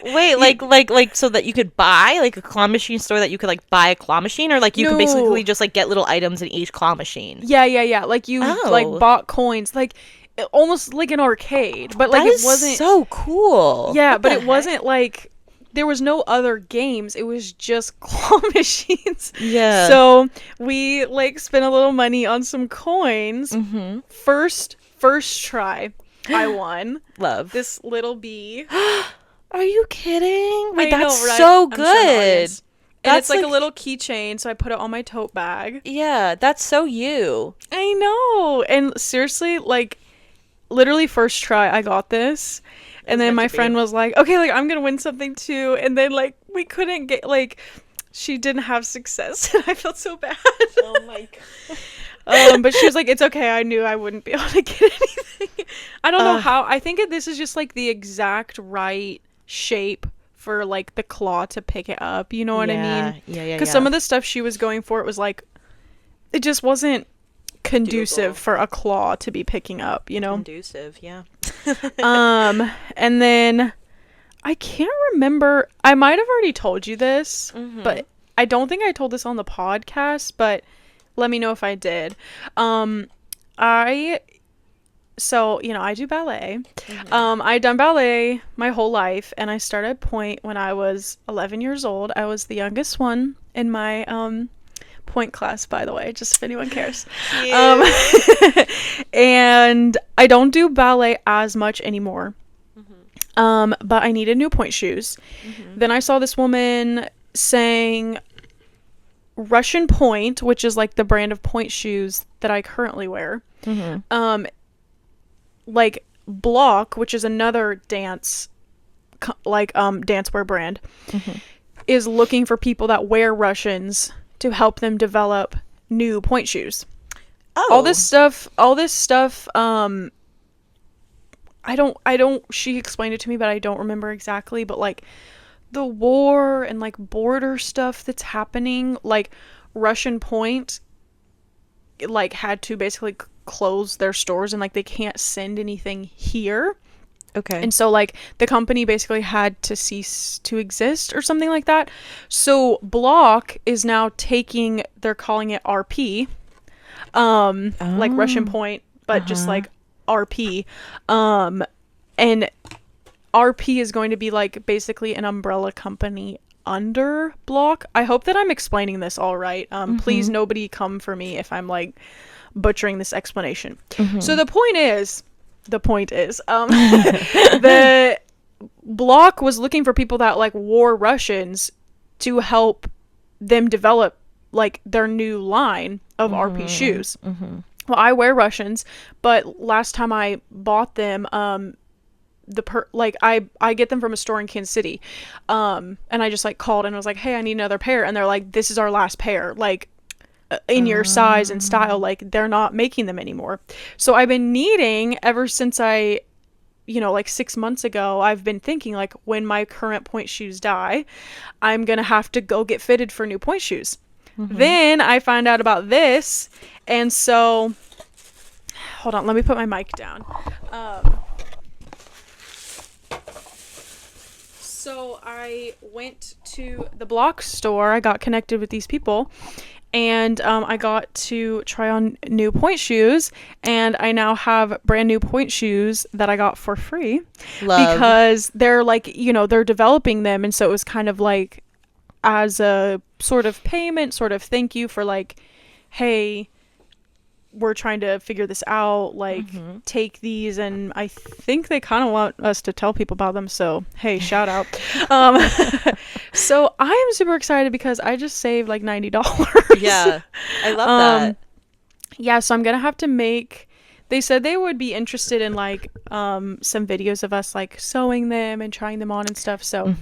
S2: Wait, like so that you could buy like a claw machine store that you could like buy a claw machine, or like you could basically just like get little items in each claw machine.
S1: Yeah. Like you like bought coins, like almost like an arcade, but like
S2: that
S1: it wasn't
S2: so cool.
S1: Yeah, but it wasn't like there was no other games. It was just claw machines.
S2: Yeah.
S1: So we like spent a little money on some coins. First try. I won.
S2: Love
S1: this little bee.
S2: Are you kidding? Wait, that's
S1: know, right?
S2: so good.
S1: And it's like a little keychain, so I put it on my tote bag.
S2: Yeah, that's so you.
S1: I know. And seriously, like, literally first try, I got this. And then my friend was like, okay, like, I'm going to win something too. And then, like, we couldn't get, like, she didn't have success. And I felt so bad.
S2: Oh, my God.
S1: But she was like, it's okay. I knew I wouldn't be able to get anything. I don't know how. I think this is just, like, the exact right shape for like the claw to pick it up, you know what I mean?
S2: Yeah.
S1: Because some of the stuff she was going for, it was like, it just wasn't conducive for a claw to be picking up, you know?
S2: Conducive, yeah.
S1: And then I can't remember. I might have already told you this, but I don't think I told this on the podcast. But let me know if I did. So, you know, I do ballet. I'd done ballet my whole life, and I started point when I was 11 years old. I was the youngest one in my point class, by the way, just if anyone cares.
S2: Cute.
S1: And I don't do ballet as much anymore. But I needed new point shoes. Then I saw this woman saying Russian Point, which is like the brand of point shoes that I currently wear. Like Block, which is another dancewear brand, is looking for people that wear Russians to help them develop new point shoes.
S2: Oh.
S1: All this stuff, she explained it to me, but I don't remember exactly, but like the war and like border stuff that's happening, like Russian Point like had to basically close their stores and like they can't send anything here.
S2: Okay.
S1: And so like the company basically had to cease to exist or something like that. So Block is now they're calling it RP. Like Russian Point, but just like RP. And RP is going to be like basically an umbrella company under Block. I hope that I'm explaining this all right. Please nobody come for me if I'm like butchering this explanation. So the point is the Block was looking for people that like wore Russians to help them develop like their new line of RP shoes. Well, I wear Russians, but last time I bought them, I get them from a store in Kansas City, and I just like called and was like, hey, I need another pair, and they're like, this is our last pair, like in your size and style, like they're not making them anymore. So I've been needing ever since like 6 months ago, I've been thinking like when my current point shoes die, I'm gonna have to go get fitted for new point shoes. Then I find out about this, and so hold on, let me put my mic down. So I went to the Block store. I got connected with these people, and I got to try on new point shoes, and I now have brand new point shoes that I got for free.
S2: Love.
S1: Because they're like, they're developing them, and so it was kind of like as a sort of payment, sort of thank you for like, hey, we're trying to figure this out, like take these, and I think they kind of want us to tell people about them, so hey, shout out. So I am super excited because I just saved like $90.
S2: Yeah, I love that.
S1: Yeah, so I'm gonna have to they said they would be interested in like some videos of us like sewing them and trying them on and stuff, so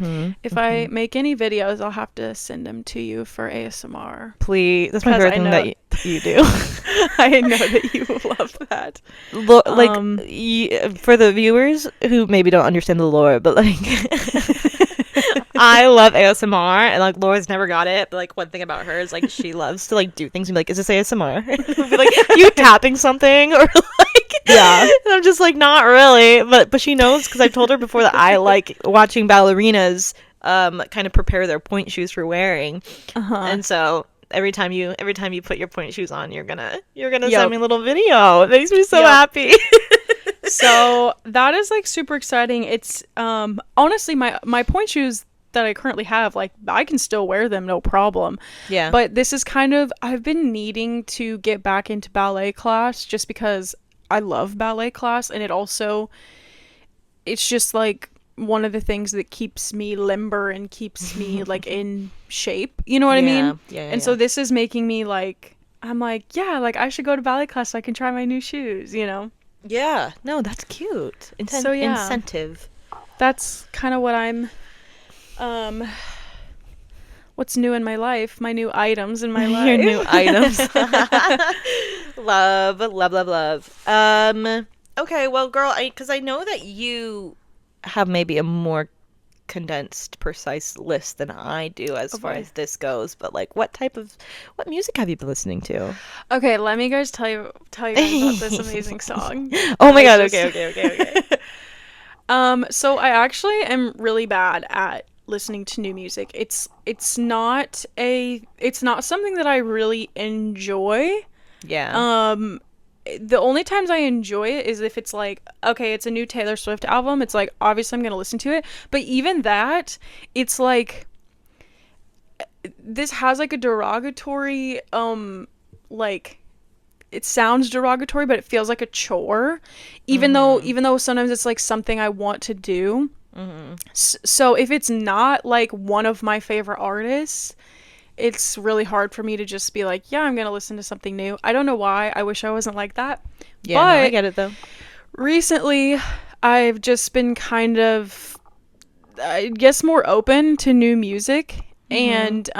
S1: if I make any videos, I'll have to send them to you for ASMR.
S2: Please, that's my favorite thing that you do.
S1: I know that you love that.
S2: For the viewers who maybe don't understand the lore, but like I love ASMR, and like Laura's never got it, but like one thing about her is like she loves to like do things and be like, is this ASMR? Be like, you tapping something, or like, yeah, and I'm just like, not really, but she knows, because I've told her before that I like watching ballerinas kind of prepare their point shoes for wearing, and so every time you put your point shoes on, you're gonna send me a little video. It makes me so happy.
S1: So that is like super exciting. It's honestly my point shoes that I currently have, like I can still wear them, no problem. Yeah. But this is kind of, I've been needing to get back into ballet class just because I love ballet class, and it's just like one of the things that keeps me limber and keeps me like in shape, you know what I mean? And so this is making me like, I'm like, yeah, like I should go to ballet class so I can try my new shoes,
S2: Yeah, no, that's cute. Incentive. That's
S1: kind of what I'm what's new in my life, my new items in my life.
S2: Your new items. love. Okay, well, girl, because I know that you have maybe a more condensed, precise list than I do as far as this goes, but like what music have you been listening to?
S1: Okay, let me guys tell you guys about this amazing song.
S2: Oh my god, okay.
S1: So I actually am really bad at listening to new music. It's not something that I really enjoy. Yeah. The only times I enjoy it is if it's like, okay, it's a new Taylor Swift album. It's like, obviously I'm going to listen to it. But even that, it's like, this has like a derogatory like it sounds derogatory, but it feels like a chore, even though sometimes it's like something I want to do. So if it's not like one of my favorite artists, it's really hard for me to just be like, yeah, I'm gonna listen to something new. I don't know why. I wish I wasn't like that.
S2: Yeah, no, I get it though.
S1: Recently, I've just been kind of, I guess, more open to new music, and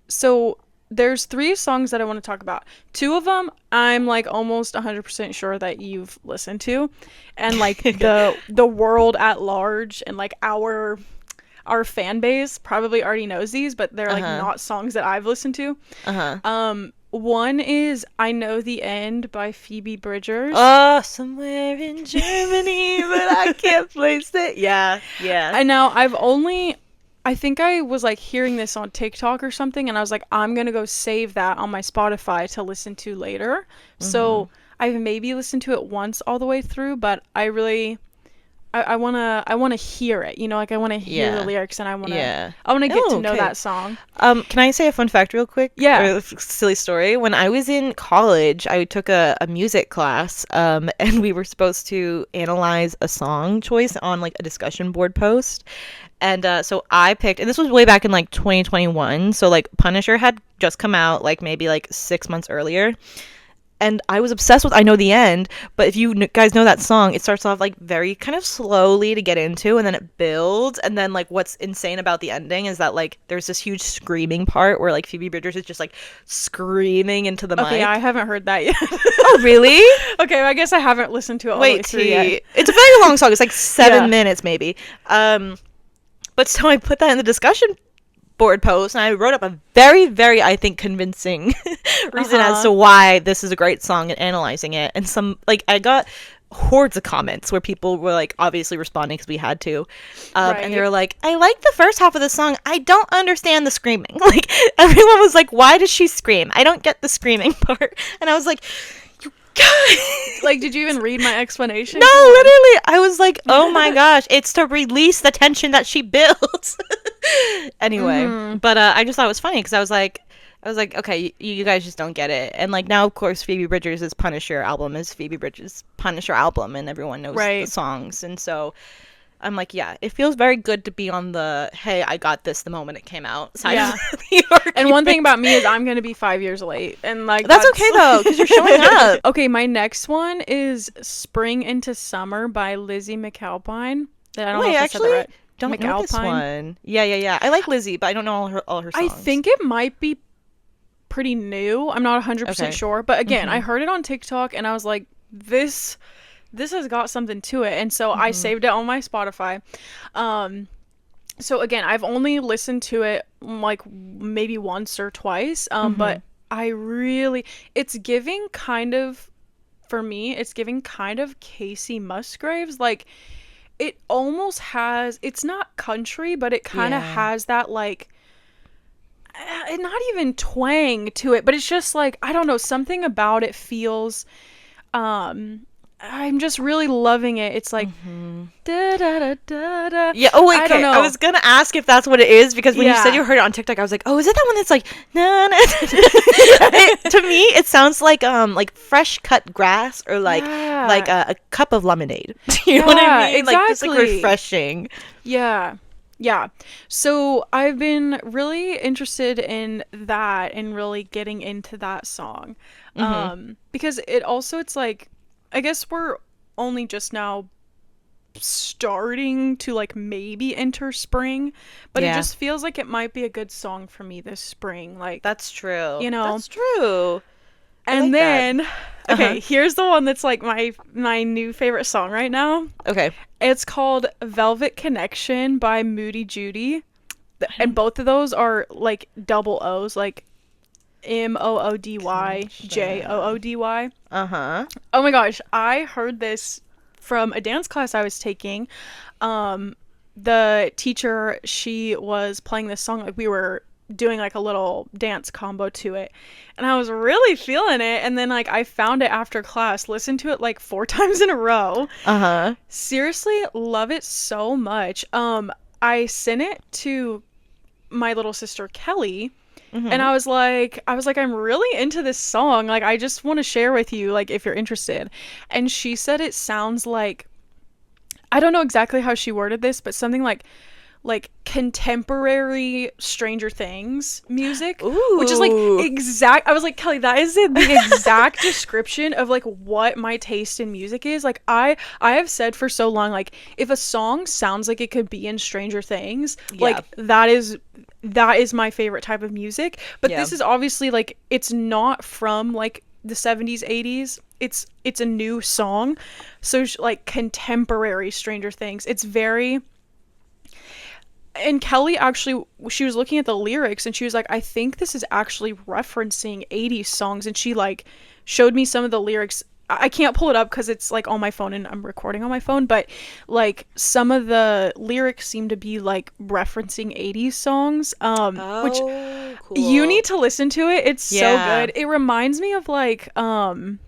S1: so there's 3 songs that I want to talk about. 2 of them I'm like almost 100% sure that you've listened to, and like the world at large and like our fan base probably already knows these, but they're like not songs that I've listened to. One is I Know the End by Phoebe Bridgers.
S2: Oh, somewhere in Germany, but I can't place it. Yeah.
S1: And now I think I was like hearing this on TikTok or something, and I was like, I'm gonna go save that on my Spotify to listen to later. So I've maybe listened to it once all the way through, but I really I wanna hear it, you know, like I wanna hear the lyrics, and I wanna get to know that song.
S2: Can I say a fun fact real quick?
S1: Yeah.
S2: Or a silly story. When I was in college, I took a music class, and we were supposed to analyze a song choice on like a discussion board post. And so I picked, and this was way back in like 2021. So like Punisher had just come out like maybe like 6 months earlier. And I was obsessed with I Know the End, but if you guys know that song, it starts off like very kind of slowly to get into, and then it builds, and then like what's insane about the ending is that like there's this huge screaming part where like Phoebe Bridgers is just like screaming into the mic.
S1: Okay, I haven't heard that yet.
S2: Oh, really?
S1: Okay, I guess I haven't listened to it all the way through yet.
S2: It's a very long song. It's like 7 minutes maybe. But so I put that in the discussion board post, and I wrote up a very, very, I think, convincing reason as to why this is a great song and analyzing it. And some, like, I got hordes of comments where people were, like, obviously responding because we had to. And they were like, I like the first half of the song. I don't understand the screaming. Like, everyone was like, why does she scream? I don't get the screaming part. And I was like,
S1: like, did you even read my explanation?
S2: No, literally. I was like, oh my gosh, it's to release the tension that she built. Anyway, but I just thought it was funny because I was like, okay, you guys just don't get it. And like now, of course, Phoebe Bridgers' Punisher album is Phoebe Bridgers' Punisher album, and everyone knows the songs. And so I'm like, yeah, it feels very good to be on the, hey, I got this the moment it came out side of the argument.
S1: And one thing about me is I'm going to be 5 years late. And like
S2: that's okay, though, because you're showing up.
S1: Okay, my next one is Spring into Summer by Lizzie McAlpine. I don't know if I said that right.
S2: Don't know this one. Yeah. I like Lizzie, but I don't know all her songs.
S1: I think it might be pretty new. I'm not 100% sure. But again, I heard it on TikTok, and I was like, this has got something to it, and so I saved it on my Spotify. So again, I've only listened to it like maybe once or twice, but I really, it's giving kind of, for me, it's giving kind of Casey Musgraves. Like, it almost has, it's not country, but it kind of has that like, not even twang to it, but it's just like, I don't know, something about it feels, I'm just really loving it. It's like da da da da da.
S2: Yeah. Oh wait. I don't know. I was gonna ask if that's what it is, because when you said you heard it on TikTok, I was like, oh, is it that one that's like na na? To me, it sounds like fresh cut grass, or like a cup of lemonade. You know what I mean?
S1: Exactly.
S2: Like just like refreshing.
S1: Yeah. So I've been really interested in that and really getting into that song, because it's like, I guess we're only just now starting to like maybe enter spring, but it just feels like it might be a good song for me this spring. Like,
S2: that's true.
S1: You know,
S2: that's true.
S1: And then okay, here's the one that's like my new favorite song right now.
S2: Okay,
S1: it's called Velvet Connection by Moody Judy, and both of those are like double O's, like MOODY JOODY.
S2: Oh
S1: my gosh, I heard this from a dance class I was taking. The teacher, she was playing this song, like we were doing like a little dance combo to it, and I was really feeling it. And then like I found it after class, listened to it like 4 times in a row. Seriously, love it so much. I sent it to my little sister Kelly, and I was like, I'm really into this song. Like, I just want to share with you, like, if you're interested. And she said it sounds like, I don't know exactly how she worded this, but something like contemporary Stranger Things music.
S2: Ooh.
S1: Which is like exact. I was like, Kelly, that is the exact description of like what my taste in music is. Like, I have said for so long, like, if a song sounds like it could be in Stranger Things, like that is my favorite type of music. But this is obviously like, it's not from like the 70s, 80s. It's a new song. So like contemporary Stranger Things. It's very. And Kelly actually, she was looking at the lyrics and she was like, I think this is actually referencing 80s songs. And she like showed me some of the lyrics. I can't pull it up because it's like on my phone and I'm recording on my phone, but like some of the lyrics seem to be like referencing 80s songs, which
S2: cool.
S1: You need to listen to it. It's so good. It reminds me of like, I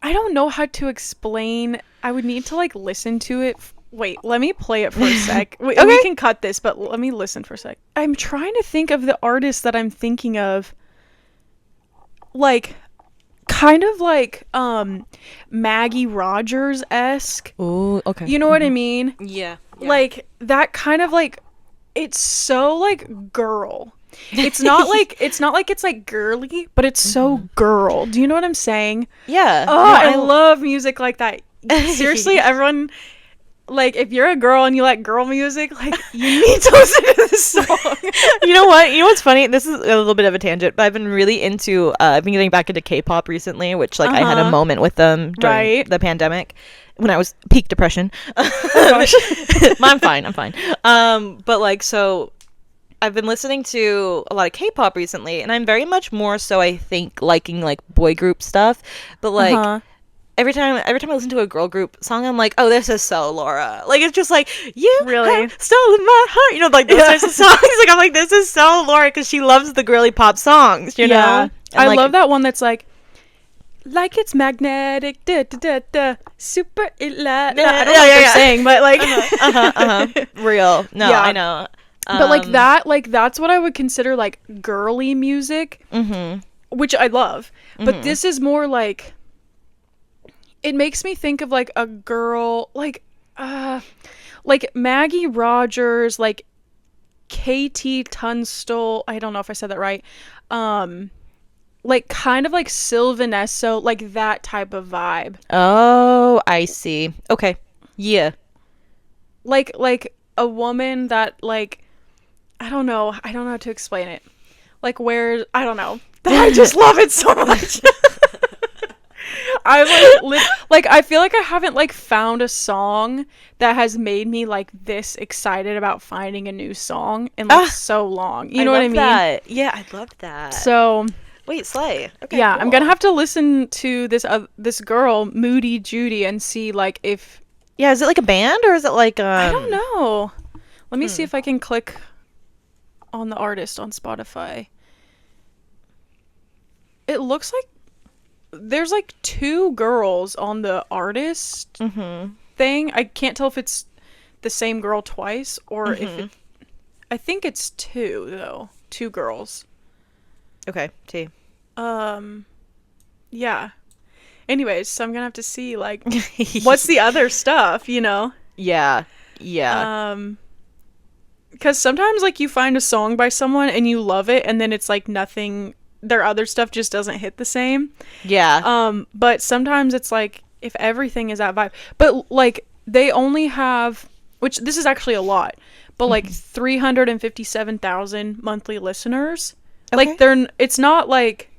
S1: don't know how to explain. I would need to like listen to it. Wait, let me play it for a sec. We can cut this, but let me listen for a sec. I'm trying to think of the artist that I'm thinking of. Like, kind of like Maggie Rogers-esque.
S2: Ooh, okay.
S1: You know what I mean?
S2: Yeah.
S1: Like, that kind of like, it's so like girl. It's not like it's like girly, but it's so girl. Do you know what I'm saying?
S2: Yeah.
S1: Oh, I love music like that. Seriously, everyone. Like, if you're a girl and you like girl music, like, you need to listen to this song.
S2: You know what? You know what's funny? This is a little bit of a tangent, but I've been really into, I've been getting back into K-pop recently, which, like, I had a moment with them during the pandemic when I was peak depression. I'm fine. But, like, so I've been listening to a lot of K-pop recently, and I'm very much more so, I think, liking, like, boy group stuff. But, like... Every time I listen to a girl group song, I'm like, oh, this is so Laura. Like, it's just like, you
S1: really
S2: have stolen my heart. You know, like those types of songs. Like, I'm like, this is so Laura because she loves the girly pop songs, you know? And
S1: I love that one that's like it's magnetic, da da da da, super I don't know what they're saying, but like,
S2: real. No, I know.
S1: But like that's what I would consider like girly music, which I love. But this is more like, it makes me think of like a girl, like Maggie Rogers, like KT Tunstall. I don't know if I said that right. Like kind of like Sylvanesso, like that type of vibe.
S2: Oh, I see. Okay. Yeah.
S1: Like a woman that like, I don't know how to explain it. Like where, I don't know. I just love it so much. I like I feel like I haven't like found a song that has made me like this excited about finding a new song in like so long. You know what I mean?
S2: That. Yeah, I love that.
S1: So
S2: wait, slay. Okay.
S1: Yeah,
S2: cool.
S1: I'm gonna have to listen to this girl Moody Judy and see like if
S2: is it like a band or is it like
S1: I don't know. Let me see if I can click on the artist on Spotify. It looks like there's like 2 girls on the artist thing. I can't tell if it's the same girl twice or if it, I think it's 2 though. 2 girls.
S2: Okay, T.
S1: Yeah. Anyways, so I'm gonna have to see like what's the other stuff, you know?
S2: Yeah.
S1: Because sometimes like you find a song by someone and you love it and then it's like nothing, their other stuff just doesn't hit the same.
S2: Yeah.
S1: But sometimes it's like if everything is that vibe. But like they only have, which this is actually a lot, but like 357,000 monthly listeners. Okay. Like it's not like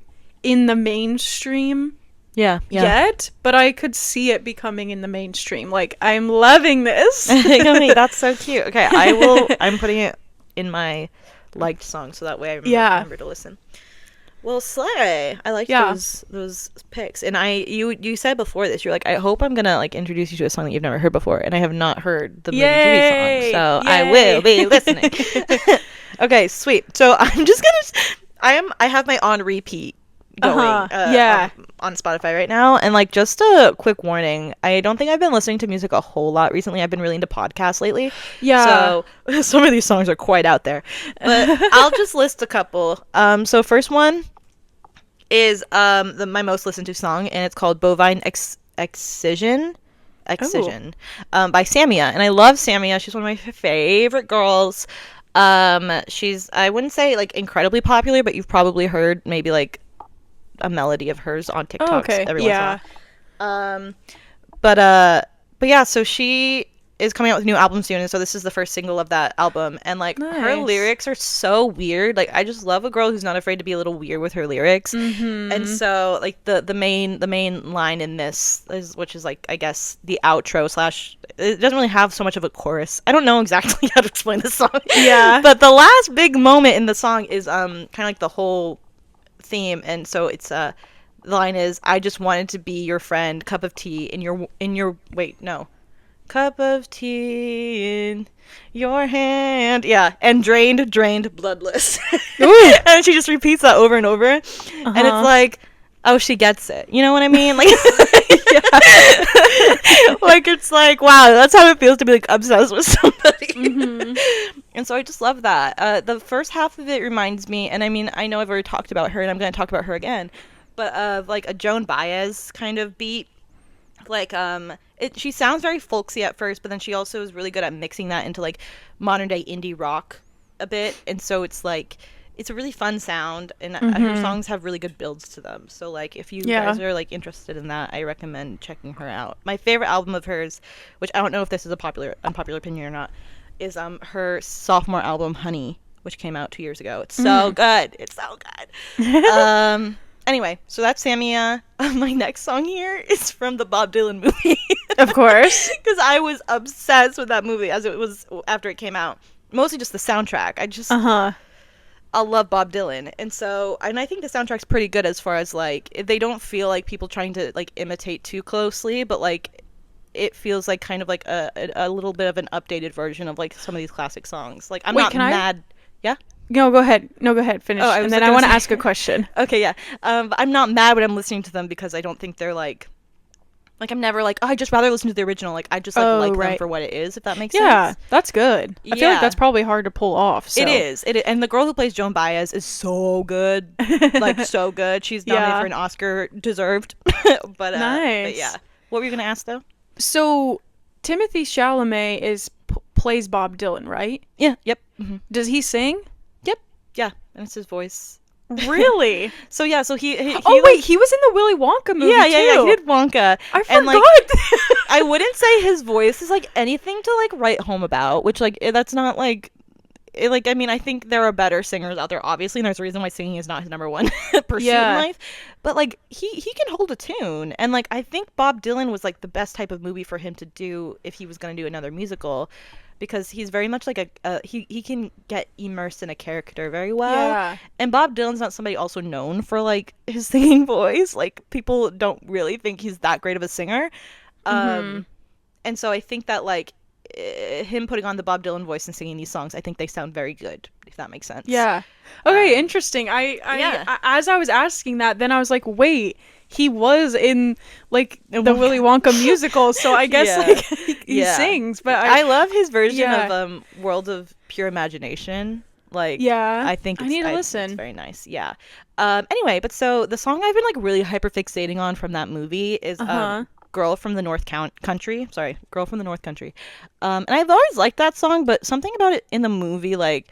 S1: in the mainstream yet, but I could see it becoming in the mainstream. Like, I'm loving this.
S2: That's so cute. Okay, I'm putting it in my liked song so that way I remember to listen. Well, slay. I like those picks. And you said before this, you're like, I hope I'm gonna like introduce you to a song that you've never heard before, and I have not heard the Moody Judy song, so I will be listening. Okay, sweet. So I'm just gonna I have my on repeat going on on Spotify right now. And like, just a quick warning, I don't think I've been listening to music a whole lot recently. I've been really into podcasts lately.
S1: Yeah.
S2: So some of these songs are quite out there. But I'll just list a couple. So first one is my most listened to song, and it's called Bovine Excision by Samia. And I love Samia. She's one of my favorite girls. She's, I wouldn't say like incredibly popular, but you've probably heard maybe like a melody of hers on TikToks every once in a while. But yeah, so she is coming out with a new album soon, and so this is the first single of that album. And like, her lyrics are so weird. Like, I just love a girl who's not afraid to be a little weird with her lyrics. And so like the main line in this is, which is like, I guess the outro slash, it doesn't really have so much of a chorus. I don't know exactly how to explain this song.
S1: Yeah.
S2: But the last big moment in the song is kind of like the whole theme. And so it's the line is, I just wanted to be your friend, cup of tea in your wait, no. Cup of tea in your hand. Yeah. And drained, bloodless. And she just repeats that over and over. And it's like, oh, she gets it. You know what I mean? Like, like, it's like, wow, that's how it feels to be like obsessed with somebody. And so I just love that. The first half of it reminds me, and I mean, I know I've already talked about her, and I'm going to talk about her again, but like a Joan Baez kind of beat. Like, she sounds very folksy at first, but then she also is really good at mixing that into like modern day indie rock a bit. And so it's like, it's a really fun sound, and her songs have really good builds to them. So like, if you guys are like interested in that, I recommend checking her out. My favorite album of hers, which I don't know if this is a unpopular opinion or not, is her sophomore album Honey, which came out 2 years ago. It's so good. It's so good. Anyway, so that's Samia. My next song here is from the Bob Dylan movie.
S1: Of course.
S2: Because I was obsessed with that movie as it was after it came out. Mostly just the soundtrack. I just... I love Bob Dylan. And I think the soundtrack's pretty good as far as, like, they don't feel like people trying to, like, imitate too closely, but, like, it feels like kind of like a little bit of an updated version of, like, some of these classic songs. Like, I'm not mad... Yeah?
S1: No, go ahead. Finish. And then I want to ask a question.
S2: Okay, yeah. But I'm not mad when I'm listening to them because I don't think they're like I'm never like, oh, I'd just rather listen to the original. Like, I just like them for what it is, if that makes sense.
S1: Yeah, that's good. I feel like that's probably hard to pull off. So.
S2: It is. And the girl who plays Joan Baez is so good. Like, so good. She's nominated for an Oscar, deserved. But yeah. What were you going to ask, though?
S1: So, Timothée Chalamet plays Bob Dylan, right?
S2: Yeah, yep.
S1: Does he sing?
S2: Yeah, and it's his voice.
S1: Really?
S2: So he was in
S1: the Willy Wonka movie too.
S2: Yeah, he did Wonka.
S1: I forgot.
S2: And, like, I wouldn't say his voice is like anything to like write home about, which like that's not like I mean, I think there are better singers out there, obviously, and there's a reason why singing is not his number one pursuit in life. But like he can hold a tune, and like I think Bob Dylan was like the best type of movie for him to do if he was going to do another musical. Because he's very much like he can get immersed in a character very well. Yeah. And Bob Dylan's not somebody also known for like his singing voice. Like, people don't really think he's that great of a singer. And so I think that like him putting on the Bob Dylan voice and singing these songs, I think they sound very good, if that makes sense.
S1: Yeah. Okay, interesting. I as I was asking that, then I was like, wait, he was in like the Willy Wonka musical, so I guess like he sings. But
S2: I love his version of World of Pure Imagination. Like, I think I
S1: need to listen.
S2: It's very nice. Yeah. Anyway, but so the song I've been like really hyper fixating on from that movie is Girl from the North Country. Sorry, Girl from the North Country. And I've always liked that song, but something about it in the movie, like,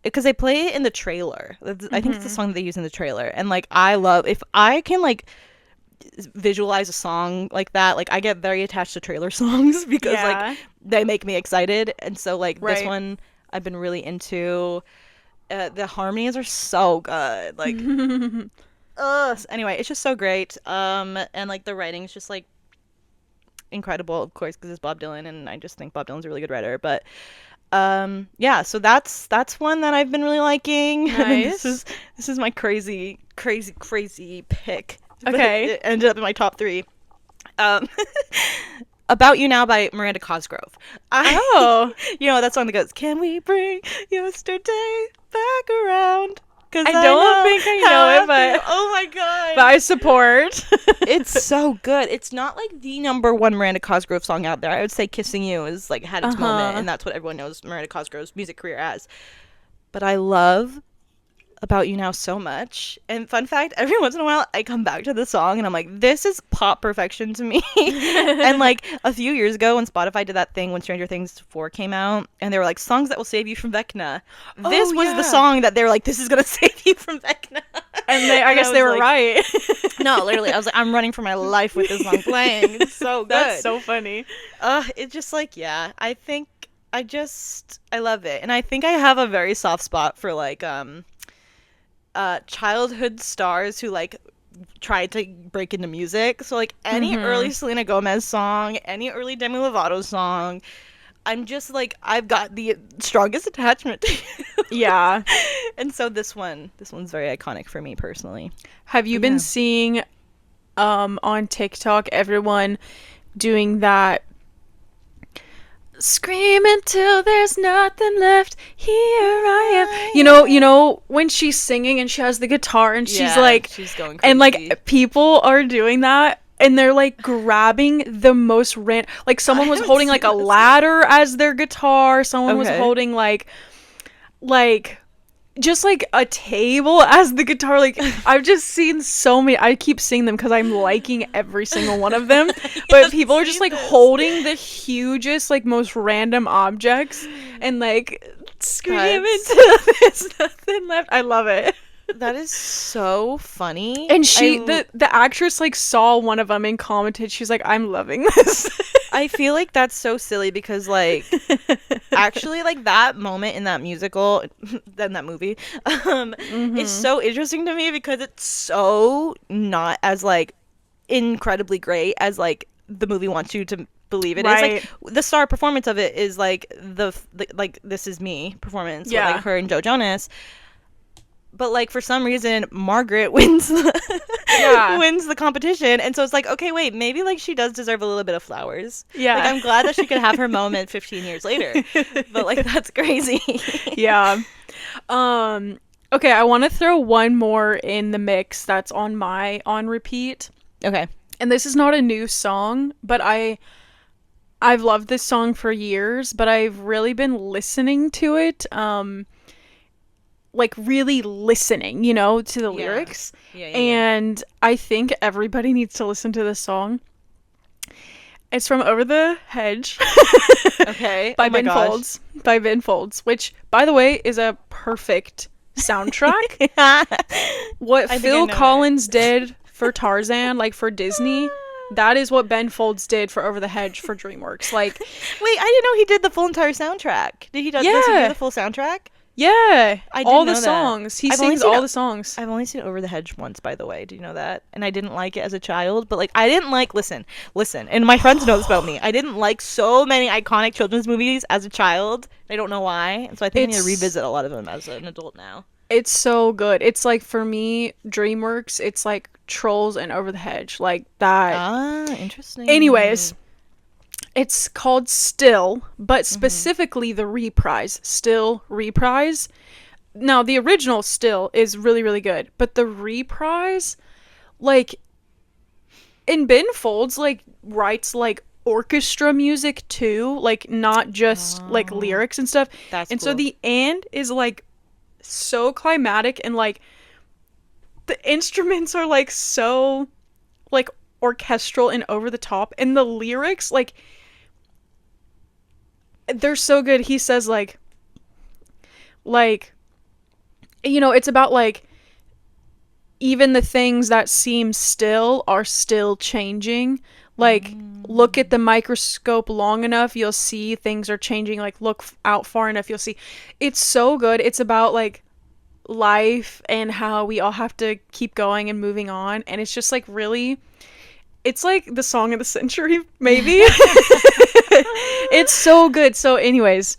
S2: because they play it in the trailer. I think it's the song that they use in the trailer. And like, I love, if I can like visualize a song like that, like I get very attached to trailer songs because like they make me excited. And so like this one I've been really into. The harmonies are so good. Like, anyway, it's just so great. And like the writing's just like incredible, of course, because it's Bob Dylan, and I just think Bob Dylan's a really good writer. But so that's one that I've been really liking.
S1: Nice.
S2: This is my crazy pick.
S1: Okay.
S2: It ended up in my top 3. About You Now by Miranda Cosgrove. You know that song that goes, can we bring yesterday back around? 'Cause
S1: I don't think I know it, but
S2: oh my god.
S1: but I support.
S2: It's so good. It's not like the number one Miranda Cosgrove song out there. I would say Kissing You is like had its moment, and that's what everyone knows Miranda Cosgrove's music career as. But I love About You Now so much. And fun fact, every once in a while I come back to the song and I'm like, this is pop perfection to me. And like a few years ago when Spotify did that thing when Stranger Things 4 came out and they were like, songs that will save you from Vecna. This was the song that they were like, this is gonna save you from Vecna.
S1: And I guess they were like, right.
S2: No, literally, I was like, I'm running for my life with this song playing. It's so good.
S1: That's so funny.
S2: It's just like, yeah, I think I love it. And I think I have a very soft spot for like childhood stars who like tried to break into music. So like any early Selena Gomez song, any early Demi Lovato song, I'm just like, I've got the strongest attachment to you.
S1: Yeah.
S2: And so this one's very iconic for me personally.
S1: Have you been seeing on TikTok everyone doing that scream until there's nothing left, here I am, you know when she's singing and she has the guitar and she's like,
S2: she's going crazy.
S1: And like people are doing that and they're like grabbing the most like someone was holding like a ladder as their guitar, someone was holding like just like a table as the guitar. Like I've just seen so many. I keep seeing them because I'm liking every single one of them. But people are just like holding the hugest, like most random objects and like screaming until there's nothing left. I love it.
S2: That is so funny.
S1: And the actress like saw one of them and commented. She's like, I'm loving this.
S2: I feel like that's so silly because like actually like that moment in that musical, then that movie, is so interesting to me because it's so not as like incredibly great as like the movie wants you to believe it is. Like the star performance of it is like the like This Is Me performance with like her and Joe Jonas. But like for some reason Margaret wins wins the competition, and so it's like, okay, wait, maybe like she does deserve a little bit of flowers. Like I'm glad that she could have her moment 15 years later. But like that's crazy.
S1: Yeah. Okay, I want to throw one more in the mix that's on repeat. Okay. And this is not a new song, but I've loved this song for years, but I've really been listening to it like really listening, to the lyrics. And I think everybody needs to listen to this song. It's from Over the Hedge.
S2: Okay.
S1: By Ben Folds. By Ben Folds, which, by the way, is a perfect soundtrack. What Phil Collins did for Tarzan, like for Disney, that is what Ben Folds did for Over the Hedge for DreamWorks. Like,
S2: wait, I didn't know he did the full entire soundtrack. Did he does he do the full soundtrack?
S1: Yeah,
S2: I
S1: all the songs. He sings all the songs.
S2: I've only seen Over the Hedge once, by the way. Do you know that? And I didn't like it as a child, but like I didn't like listen, and my friends know this about me. I didn't like so many iconic children's movies as a child. I don't know why, and so I think I need to revisit a lot of them as an adult now.
S1: It's so good. It's like for me, DreamWorks. It's like Trolls and Over the Hedge, like that.
S2: Ah, interesting.
S1: Anyways. It's called Still, but specifically the reprise. Still Reprise. Now, the original Still is really, really good, but the reprise, like, and Ben Folds, like, writes, like, orchestra music, too. Like, not just, like, lyrics and stuff.
S2: That's
S1: and
S2: cool.
S1: So the end is, like, so climatic and, like, the instruments are, like, so, like, orchestral and over the top. And the lyrics, like, they're so good. He says like it's about like even the things that seem still are still changing. Like look at the microscope long enough, you'll see things are changing. Like look out far enough, you'll see. It's so good. It's about like life and how we all have to keep going and moving on, and it's just like really, it's like the song of the century, maybe. It's so good. So anyways,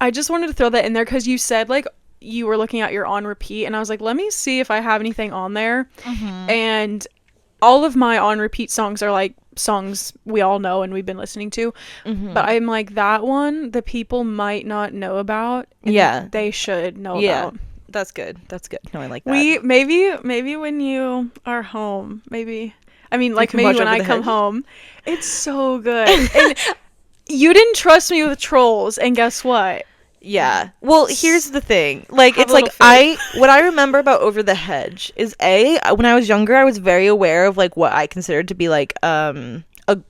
S1: I just wanted to throw that in there because you said like you were looking at your on repeat, and I was like, let me see if I have anything on there. And all of my on repeat songs are like songs we all know and we've been listening to. But I'm like, that one the people might not know about. And they should know about.
S2: That's good. That's good. No, I like that.
S1: We maybe when you are home, maybe I mean like
S2: can
S1: maybe
S2: watch
S1: when
S2: Over
S1: I
S2: the
S1: come
S2: Hedge.
S1: home. It's so good. And you didn't trust me with Trolls, and guess what?
S2: Yeah. Well, here's the thing. Like,
S1: Have
S2: it's
S1: a
S2: like
S1: little faith.
S2: what I remember about Over the Hedge is when I was younger, I was very aware of like what I considered to be like a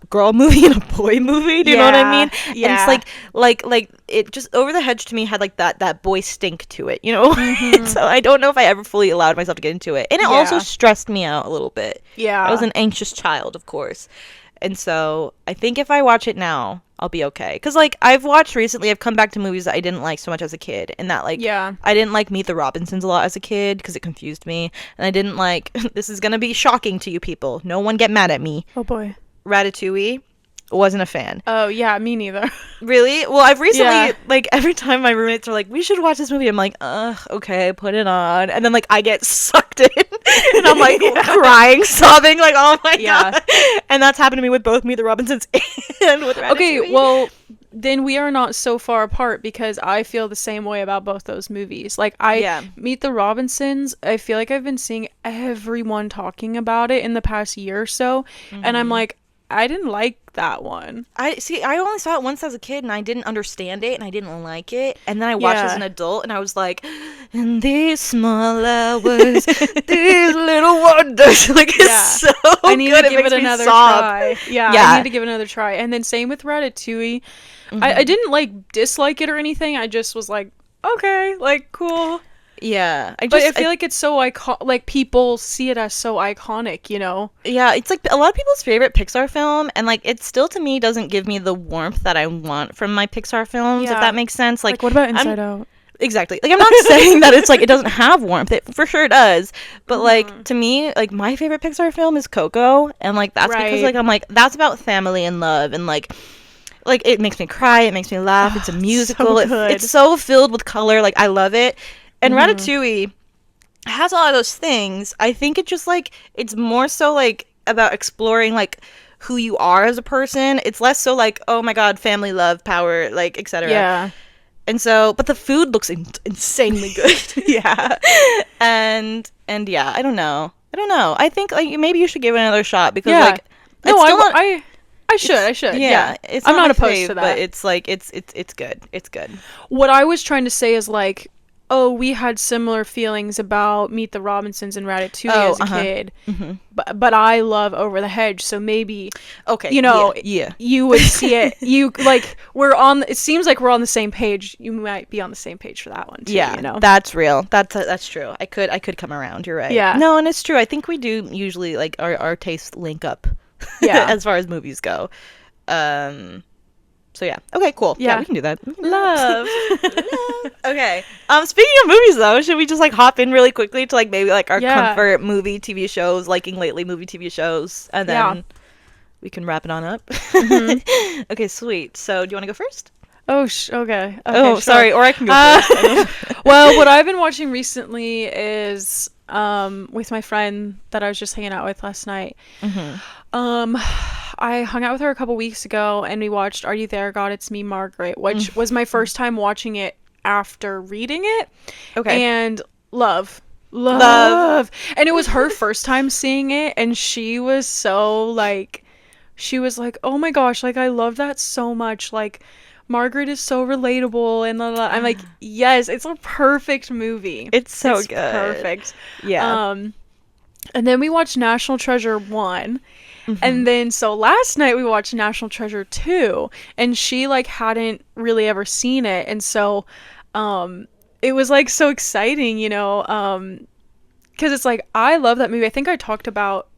S2: girl movie and a boy movie. Do you know what I mean?
S1: Yeah.
S2: And it's like it just Over the Hedge to me had like that boy stink to it, you know? So I don't know if I ever fully allowed myself to get into it. And it also
S1: Yeah.
S2: stressed me out a little bit.
S1: Yeah.
S2: I was an anxious child, of course. And so I think if I watch it now, I'll be okay. Because, like, I've come back to movies that I didn't like so much as a kid. And that, like,
S1: Yeah.
S2: I didn't like Meet the Robinsons a lot as a kid because it confused me. And I didn't like, this is going to be shocking to you people. No one get mad at me.
S1: Oh boy.
S2: Ratatouille. Wasn't a fan.
S1: Oh yeah, me neither.
S2: Really? Well, I've recently,
S1: Yeah.
S2: like, every time my roommates are like, we should watch this movie, I'm like, okay, put it on. And then, like, I get sucked in. And I'm, like, crying, sobbing, like, oh my
S1: Yeah.
S2: God. And that's happened to me with both Meet the Robinsons and with Ratatouille.
S1: Okay, well, then we are not so far apart because I feel the same way about both those movies. Like, Meet the Robinsons, I feel like I've been seeing everyone talking about it in the past year or so. And I'm like, I didn't like that one.
S2: I only saw it once as a kid and I didn't understand it and I didn't like it. And then I watched it as an adult and I was like, in these small hours, these little wonders. Like, it's so
S1: I need
S2: good.
S1: to give it another try. Yeah, I need to give it another try. And then same with Ratatouille. I didn't like dislike it or anything. I just was like, okay, like cool.
S2: Yeah,
S1: I feel like it's so like people see it as so iconic, you know?
S2: Yeah, it's like a lot of people's favorite Pixar film, and like it still to me doesn't give me the warmth that I want from my Pixar films, if that makes sense. Like
S1: what about Inside Out?
S2: Exactly. Like I'm not saying that it's like it doesn't have warmth. It for sure does. But like to me, like my favorite Pixar film is Coco, and like that's because like I'm like that's about family and love and like it makes me cry, it makes me laugh. It's a musical. It's so filled with color. Like I love it. And Ratatouille has a lot of those things. I think it just like it's more so like about exploring like who you are as a person. It's less so like, oh my God, family, love, power, like etc.
S1: Yeah.
S2: And so, but the food looks insanely good. Yeah. And yeah, I don't know. I think like maybe you should give it another shot because like
S1: no, I should. Yeah. I'm not opposed to that.
S2: But it's like it's good. It's good.
S1: What I was trying to say is like, oh, we had similar feelings about Meet the Robinsons and Ratatouille as a kid. But I love Over the Hedge, so maybe you know, you would see it. You like it seems like we're on the same page. You might be on the same page for that one too, you know.
S2: That's real. That's true. I could come around. You're right.
S1: Yeah.
S2: No, and it's true. I think we do usually like our tastes link up. Yeah. As far as movies go. So yeah. Okay, cool. Yeah, we can do that.
S1: Love.
S2: Okay. Speaking of movies though, should we just like hop in really quickly to like maybe like our comfort movie TV shows, liking lately movie TV shows, and then we can wrap it on up. Okay, sweet. So do you want to go first?
S1: Oh, okay.
S2: Oh, sorry. Or I can go first.
S1: Well, what I've been watching recently is with my friend that I was just hanging out with last night. I hung out with her a couple weeks ago and we watched Are You There, God? It's Me, Margaret, which was my first time watching it after reading it. Okay. And love. And it was her first time seeing it and she was so like, oh my gosh, like I love that so much. Like Margaret is so relatable and blah, blah. I'm like, yes, it's a perfect movie.
S2: It's so good.
S1: Perfect.
S2: Yeah.
S1: And then we watched National Treasure 1. And then so last night we watched National Treasure 2 and she like hadn't really ever seen it and so it was like so exciting, you know, because it's like I love that movie. I think I talked about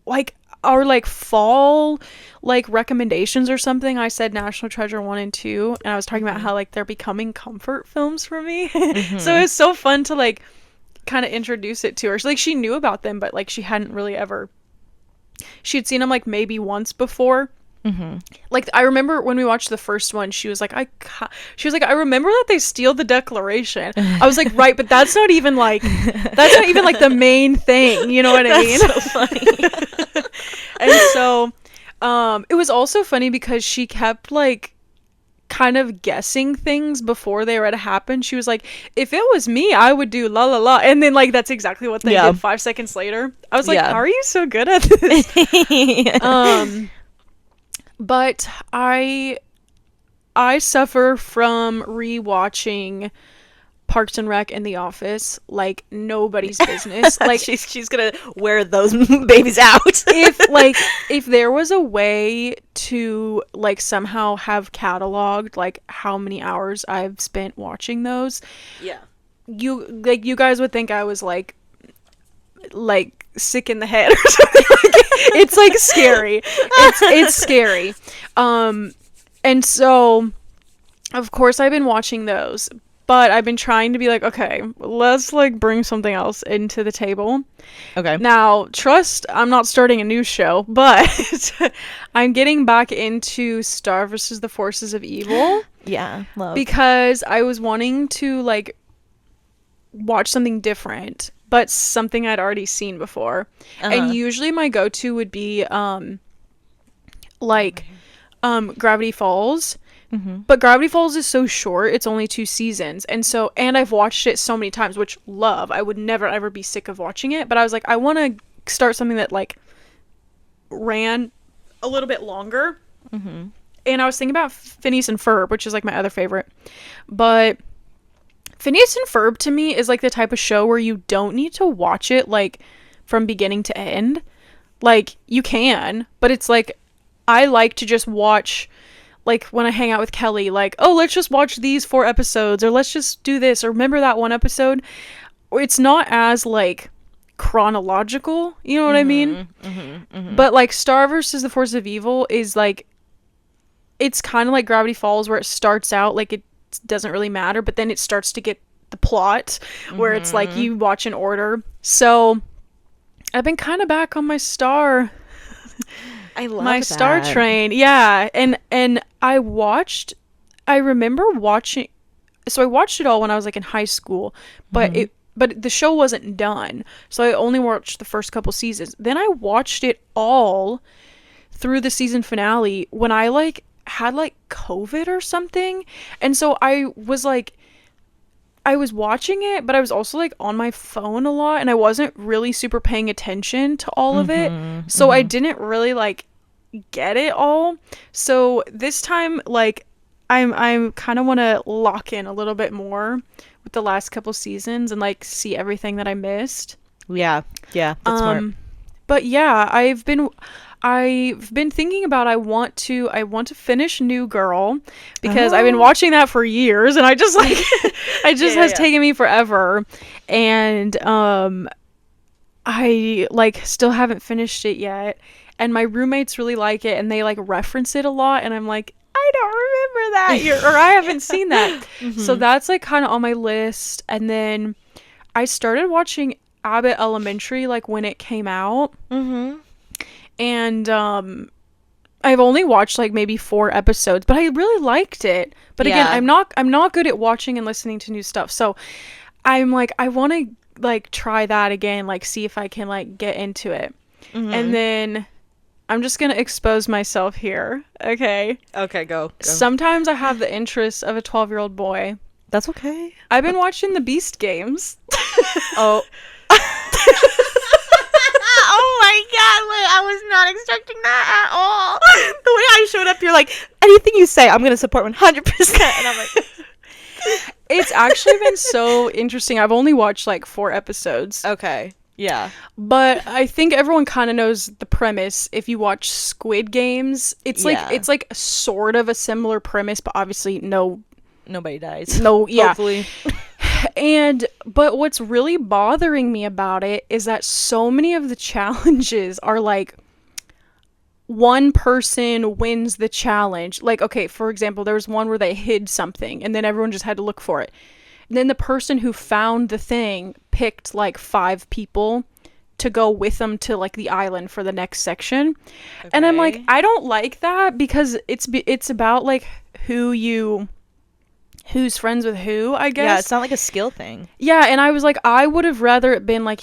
S1: like our like fall like recommendations or something. I said National Treasure 1 and 2 and I was talking about how like they're becoming comfort films for me. So it was so fun to like kind of introduce it to her. Like she knew about them but like she hadn't really ever she'd seen them like maybe once before. Like I remember when we watched the first one she was like I remember that they steal the Declaration. I was like right, but that's not even like the main thing, you know what I mean?
S2: That's so funny.
S1: And so it was also funny because she kept like kind of guessing things before they were to happen. She was like, if it was me, I would do la la la, and then like that's exactly what they did 5 seconds later. I was like, how are you so good at this? But I suffer from rewatching Parks and Rec and The Office like nobody's business. Like
S2: she's gonna wear those babies out.
S1: if there was a way to like somehow have cataloged like how many hours I've spent watching those, you guys would think I was like sick in the head or something. It's like scary. It's scary. And so of course I've been watching those. But I've been trying to be like, okay, let's like bring something else into the table.
S2: Okay.
S1: Now, trust, I'm not starting a new show, but I'm getting back into Star versus the Forces of Evil.
S2: Yeah, love.
S1: Because I was wanting to like watch something different, but something I'd already seen before. And usually my go-to would be Gravity Falls. Mm-hmm. But Gravity Falls is so short, it's only 2 seasons, and I've watched it so many times, which I would never ever be sick of watching it, but I was like, I want to start something that like ran a little bit longer. Mm-hmm. And I was thinking about Phineas and Ferb, which is like my other favorite, but Phineas and Ferb to me is like the type of show where you don't need to watch it like from beginning to end. Like you can, but it's like I like to just watch, like when I hang out with Kelly, like, oh, let's just watch these 4 episodes, or let's just do this, or remember that one episode. It's not as like chronological, you know what I mean? Mm-hmm, mm-hmm. But like Star versus the Force of Evil is like, it's kind of like Gravity Falls, where it starts out like it doesn't really matter, but then it starts to get the plot where it's like you watch in order. So I've been kind of back on my Star.
S2: I love
S1: my
S2: that.
S1: Star train. Yeah. And I remember watching, so I watched it all when I was like in high school, but but the show wasn't done. So I only watched the first couple seasons. Then I watched it all through the season finale when I like had like COVID or something. And so I was watching it, but I was also like on my phone a lot, and I wasn't really super paying attention to all of it. So I didn't really like get it all. So this time, like I'm kind of want to lock in a little bit more with the last couple seasons and like see everything that I missed.
S2: Yeah, that's smart.
S1: But yeah, I've been thinking about I want to finish New Girl, because I've been watching that for years, and I just like has taken me forever, and I like still haven't finished it yet, and my roommates really like it, and they like reference it a lot, and I'm like, I don't remember that or I haven't seen that. So that's like kind of on my list. And then I started watching Abbott Elementary like when it came out. And I've only watched like maybe 4 episodes, but I really liked it. But again, I'm not good at watching and listening to new stuff. So I'm like, I want to like try that again, like see if I can like get into it. And then I'm just going to expose myself here. Okay.
S2: Okay, go.
S1: Sometimes I have the interests of a 12-year-old boy.
S2: That's okay.
S1: I've been watching the Beast Games.
S2: Oh. Oh my god, wait, I was not expecting that at all. The way I showed up, you're like, anything you say, I'm going to support 100%. And I'm like...
S1: It's actually been so interesting. I've only watched like 4 episodes.
S2: Okay. Yeah.
S1: But I think everyone kind of knows the premise. If you watch Squid Games, it's like sort of a similar premise, but obviously
S2: nobody dies.
S1: No, yeah.
S2: Hopefully.
S1: But what's really bothering me about it is that so many of the challenges are like one person wins the challenge. Like, okay, for example, there was one where they hid something and then everyone just had to look for it. And then the person who found the thing picked like 5 people to go with them to like the island for the next section. Okay. And I'm like, I don't like that, because it's about like who's friends with who, I guess.
S2: Yeah, it's not like a skill thing.
S1: Yeah, and I was like, I would have rather it been like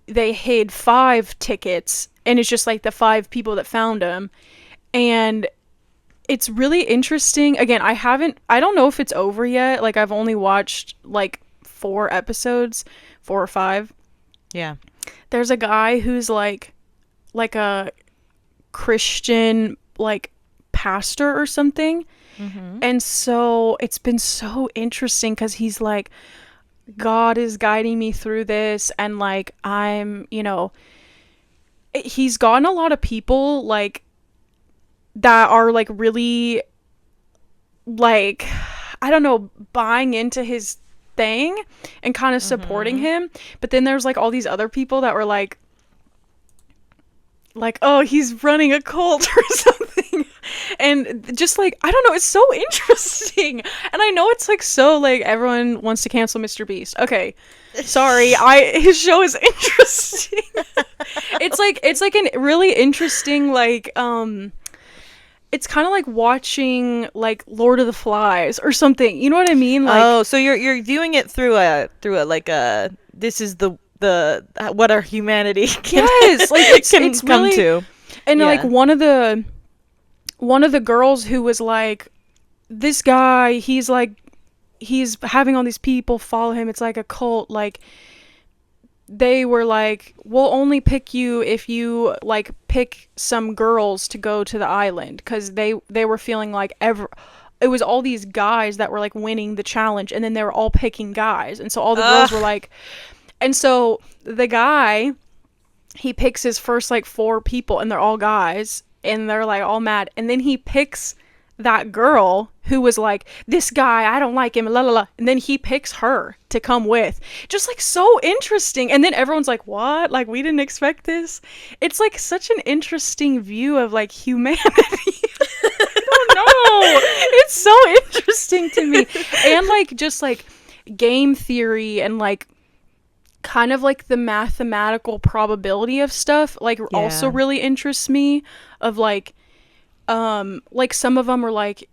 S1: they hid 5 tickets and it's just like the 5 people that found them, and it's really interesting. Again, I don't know if it's over yet. Like, I've only watched like 4 episodes, 4 or 5.
S2: Yeah.
S1: There's a guy who's like a Christian, like, pastor or something.
S2: Mm-hmm.
S1: And so it's been so interesting because he's like, God is guiding me through this, and like, he's gotten a lot of people like that are like really, like, I don't know, buying into his thing and kind of supporting
S2: Mm-hmm.
S1: him. But then there's like all these other people that were like, oh, he's running a cult or something. And just like, I don't know, it's so interesting. And I know it's like, so like, everyone wants to cancel Mr. Beast. Okay, sorry, I his show is interesting. It's like a really interesting, like, it's kind of like watching like Lord of the Flies or something. You know what I mean? Like,
S2: Oh, so you're viewing it through a like a, this is the what our humanity can,
S1: yes, like,
S2: can
S1: it's
S2: come
S1: really,
S2: to.
S1: and like,
S2: Yeah.
S1: one of the girls who was like, this guy, he's having all these people follow him. It's like a cult. Like, they were like, we'll only pick you if you like pick some girls to go to the island, because they were feeling like it was all these guys that were like winning the challenge, and then they were all picking guys, and so all the girls were like, and so the guy, he picks his first like 4 people, and they're all guys, and they're like all mad, and then he picks that girl who was like, this guy, I don't like him, la la la, and then he picks her to come with. Just like, so interesting. And then everyone's like, what? Like, we didn't expect this. It's like such an interesting view of like humanity. I don't know. It's so interesting to me. And like, just like game theory, and like kind of like the mathematical probability of stuff, like, also really interests me. Of like some of them are like,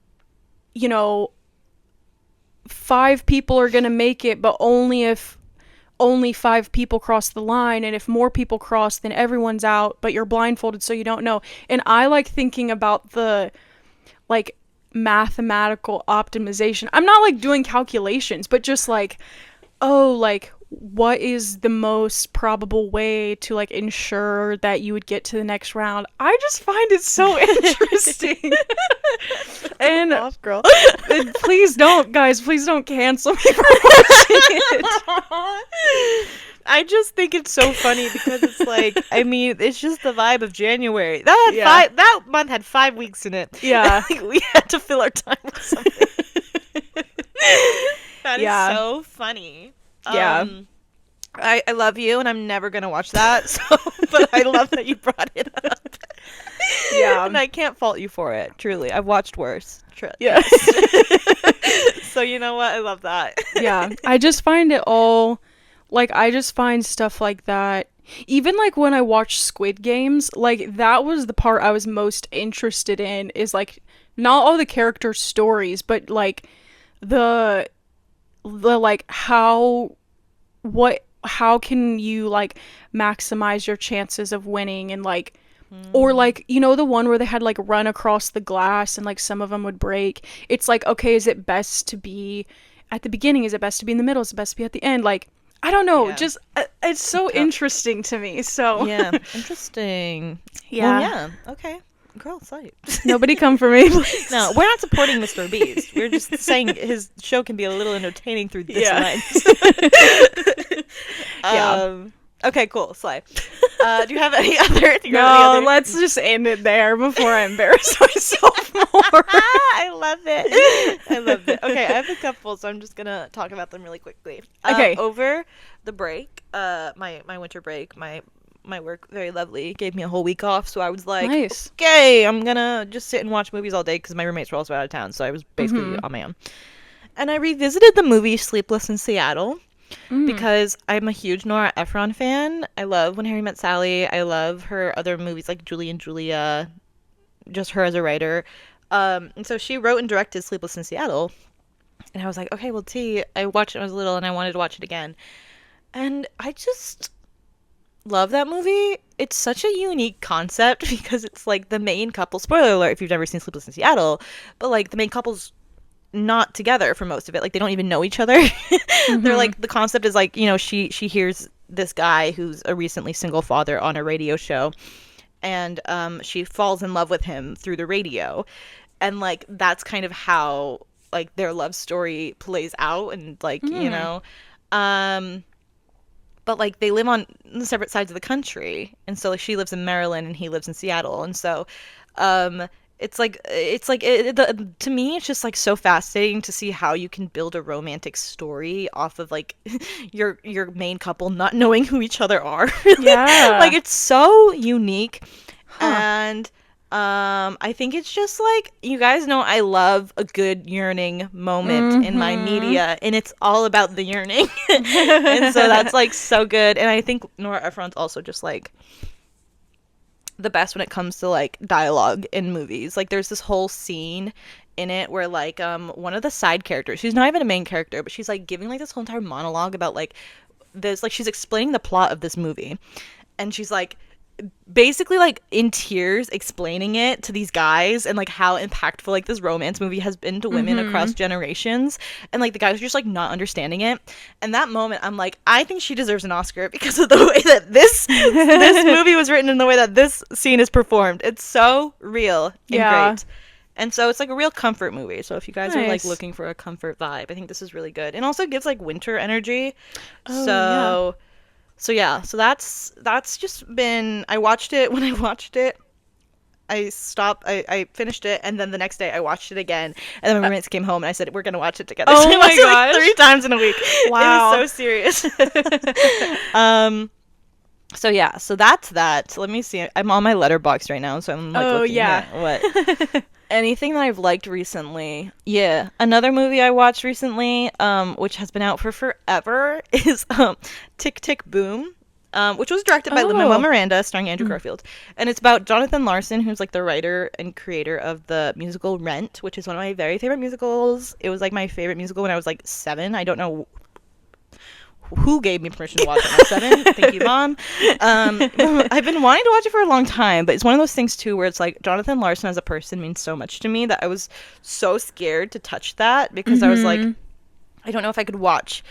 S1: 5 people are gonna make it, but only if only 5 people cross the line, and if more people cross, then everyone's out, but you're blindfolded, so you don't know. And I like thinking about the like mathematical optimization. I'm not like doing calculations, but just like, oh, like, what is the most probable way to like ensure that you would get to the next round. I just find it so interesting. And
S2: Off, girl.
S1: please don't, guys, please don't cancel me for watching it.
S2: I just think it's so funny because it's like, I mean, it's just the vibe of January. That month had 5 weeks in it.
S1: Yeah.
S2: Like, we had to fill our time with something. That is so funny.
S1: Yeah.
S2: I love you, and I'm never gonna watch that. So, but I love that you brought it up.
S1: Yeah.
S2: And I can't fault you for it. Truly, I've watched worse.
S1: Yeah.
S2: So you know what? I love that.
S1: Yeah. I just find it all, like, I just find stuff like that. Even like when I watch Squid Games, like, that was the part I was most interested in, is like not all the character stories, but like the like how can you like maximize your chances of winning, and like, or like, the one where they had like run across the glass and like some of them would break. It's like, okay, is it best to be at the beginning, is it best to be in the middle, is it best to be at the end? Like, I don't know, just it's so interesting to me. So
S2: Yeah, interesting.
S1: Yeah.
S2: Well, yeah. Okay. Girl, sorry.
S1: Nobody come for me, please.
S2: No, we're not supporting Mr. Beast. We're just saying his show can be a little entertaining through this lens.
S1: Yeah.
S2: Okay, cool. Slay. Do you have any other?
S1: No, let's just end it there before I embarrass myself more.
S2: I love it. I love it. Okay, I have a couple, so I'm just gonna talk about them really quickly.
S1: Okay.
S2: Over the break, my winter break, my work, very lovely, gave me a whole week off, so I was like,
S1: Nice.
S2: okay, I'm gonna just sit and watch movies all day because my roommates were also out of town, so I was basically on my own. And I revisited the movie Sleepless in Seattle because I'm a huge Nora Ephron fan. I love When Harry Met Sally. I love her other movies like Julie and Julia, just her as a writer. And so she wrote and directed Sleepless in Seattle. And I was like, okay, well, I watched it when I was little and I wanted to watch it again. And love that movie. It's such a unique concept because it's like the main couple, spoiler alert if you've never seen Sleepless in Seattle, but like the main couple's not together for most of it. Like they don't even know each other. They're
S1: Mm-hmm.
S2: like, the concept is like, she hears this guy who's a recently single father on a radio show, and she falls in love with him through the radio, and like that's kind of how like their love story plays out, and like
S1: Mm.
S2: um but like they live on separate sides of the country, and so like she lives in Maryland and he lives in Seattle, and so um to me it's just like so fascinating to see how you can build a romantic story off of like your main couple not knowing who each other are. Really, like
S1: Yeah.
S2: it's so unique.
S1: Huh.
S2: And I think it's just like, you guys know I love a good yearning moment in my
S1: Mm-hmm.
S2: media, and it's all about the yearning. And so that's like so good. And I think Nora Ephron's also just like the best when it comes to like dialogue in movies. Like there's this whole scene in it where like one of the side characters, she's not even a main character, but she's like giving like this whole entire monologue about like this, like she's explaining the plot of this movie, and she's like basically like in tears explaining it to these guys, and like how impactful like this romance movie has been to women
S1: Mm-hmm.
S2: across generations, and like the guys are just like not understanding it. And that moment I'm like, I think she deserves an Oscar because of the way that this movie was written and the way that this scene is performed. It's so real and
S1: Yeah.
S2: great. And so it's like a real comfort movie. So if you guys are like
S1: Nice.
S2: looking for a comfort vibe, I think this is really good. And also gives like winter energy.
S1: Oh, yeah.
S2: So yeah, so that's just been, I watched it when I watched it. I finished it, and then the next day I watched it again, and then my
S1: Uh,
S2: roommates came home and I said we're gonna watch it together. So
S1: oh
S2: I
S1: my
S2: watched it like three
S1: gosh.
S2: times in a week. It was
S1: Wow.
S2: so serious. um so yeah, so that's that. Let me see. I'm on my letterbox right now, so I'm like
S1: Oh,
S2: looking
S1: yeah.
S2: here. What anything that I've liked recently? Yeah, another movie I watched recently, which has been out for forever, is Tick Tick Boom, which was directed by Lin-Manuel
S1: Oh.
S2: Miranda, starring Andrew
S1: Mm.
S2: Garfield, and it's about Jonathan Larson, who's like the writer and creator of the musical Rent, which is one of my very favorite musicals. It was like my favorite musical when I was like 7. I don't know who gave me permission to watch it when I was 7. Thank you, Mom. I've been wanting to watch it for a long time, but it's one of those things too where it's like Jonathan Larson as a person means so much to me that I was so scared to touch that, because I was like,
S1: Mm-hmm.
S2: I don't know if I could watch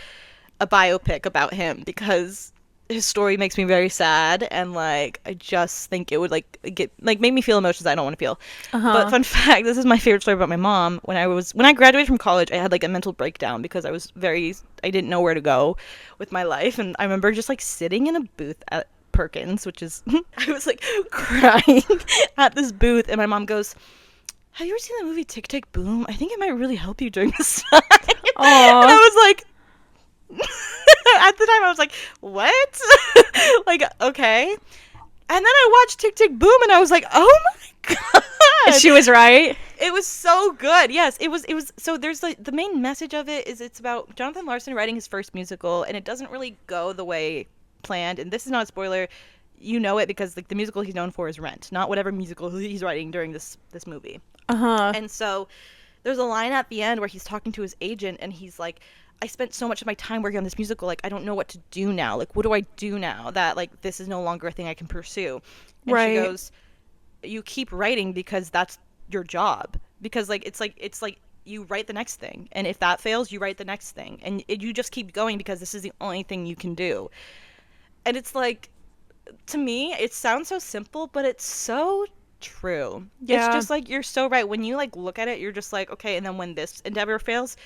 S2: a biopic about him because his story makes me very sad, and like I just think it would like get like make me feel emotions I don't want to feel. But
S1: Uh-huh.
S2: fun fact, this is my favorite story about my mom. When I graduated from college, I had like a mental breakdown because I didn't know where to go with my life, and I remember just like sitting in a booth at Perkins, which is I was like crying at this booth, and my mom goes, "Have you ever seen the movie Tick Tick Boom? I think it might really help you during this time." And
S1: Aw.
S2: I was like, at the time I was like, what? Like, okay. And then I watched Tick Tick Boom and I was like, oh my god.
S1: She was right.
S2: It was so good. Yes, it was so there's like the main message of it is it's about Jonathan Larson writing his first musical, and it doesn't really go the way planned, and this is not a spoiler. You know it because like the musical he's known for is Rent, not whatever musical he's writing during this movie.
S1: Uh-huh.
S2: And so there's a line at the end where he's talking to his agent, and he's like, I spent so much of my time working on this musical, like I don't know what to do now. Like what do I do now that like this is no longer a thing I can pursue? And she
S1: Right.
S2: goes, you keep writing because that's your job. Because like you write the next thing, and if that fails, you write the next thing, and you just keep going because this is the only thing you can do. And it's like, to me it sounds so simple, but it's so true. It's
S1: Yeah.
S2: just like, you're so right. When you like look at it, you're just like, okay, and then when this endeavor fails,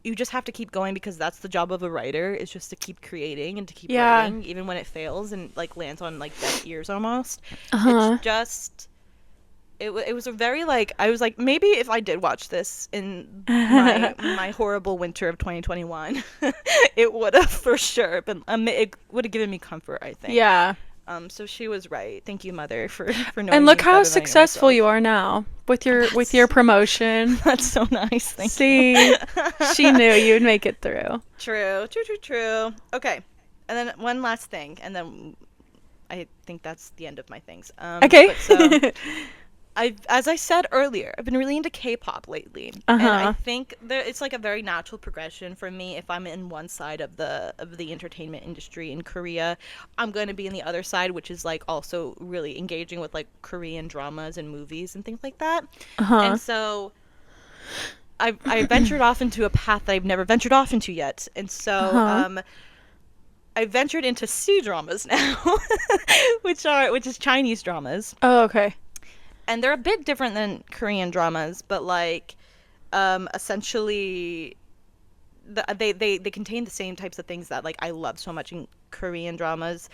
S2: you just have to keep going because that's the job of a writer, is just to keep creating and to keep
S1: Yeah.
S2: writing even when it fails and like lands on like deaf ears almost. It's
S1: Uh-huh.
S2: just it was a very like, I was like, maybe if I did watch this in my horrible winter of 2021, it would have for sure been, it would have given me comfort, I think.
S1: Yeah.
S2: So she was right. Thank you, Mother, for knowing
S1: And
S2: me
S1: look how
S2: better than I know
S1: successful
S2: myself.
S1: you are now with
S2: That's
S1: your promotion.
S2: that's so nice. Thank you.
S1: See, she knew you'd make it through.
S2: True, true, true, true. Okay, and then one last thing, and then I think that's the end of my things.
S1: Okay.
S2: But so as I said earlier, I've been really into K-pop lately, and I think it's like a very natural progression for me. If I'm in one side of the entertainment industry in Korea, I'm going to be in the other side, which is like also really engaging with like Korean dramas and movies and things like that. And so I ventured off into a path that I've never ventured off into yet, and so I ventured into C-dramas now, which is Chinese dramas.
S1: Oh, okay.
S2: And they're a bit different than Korean dramas, but like essentially they contain the same types of things that like I love so much in Korean dramas,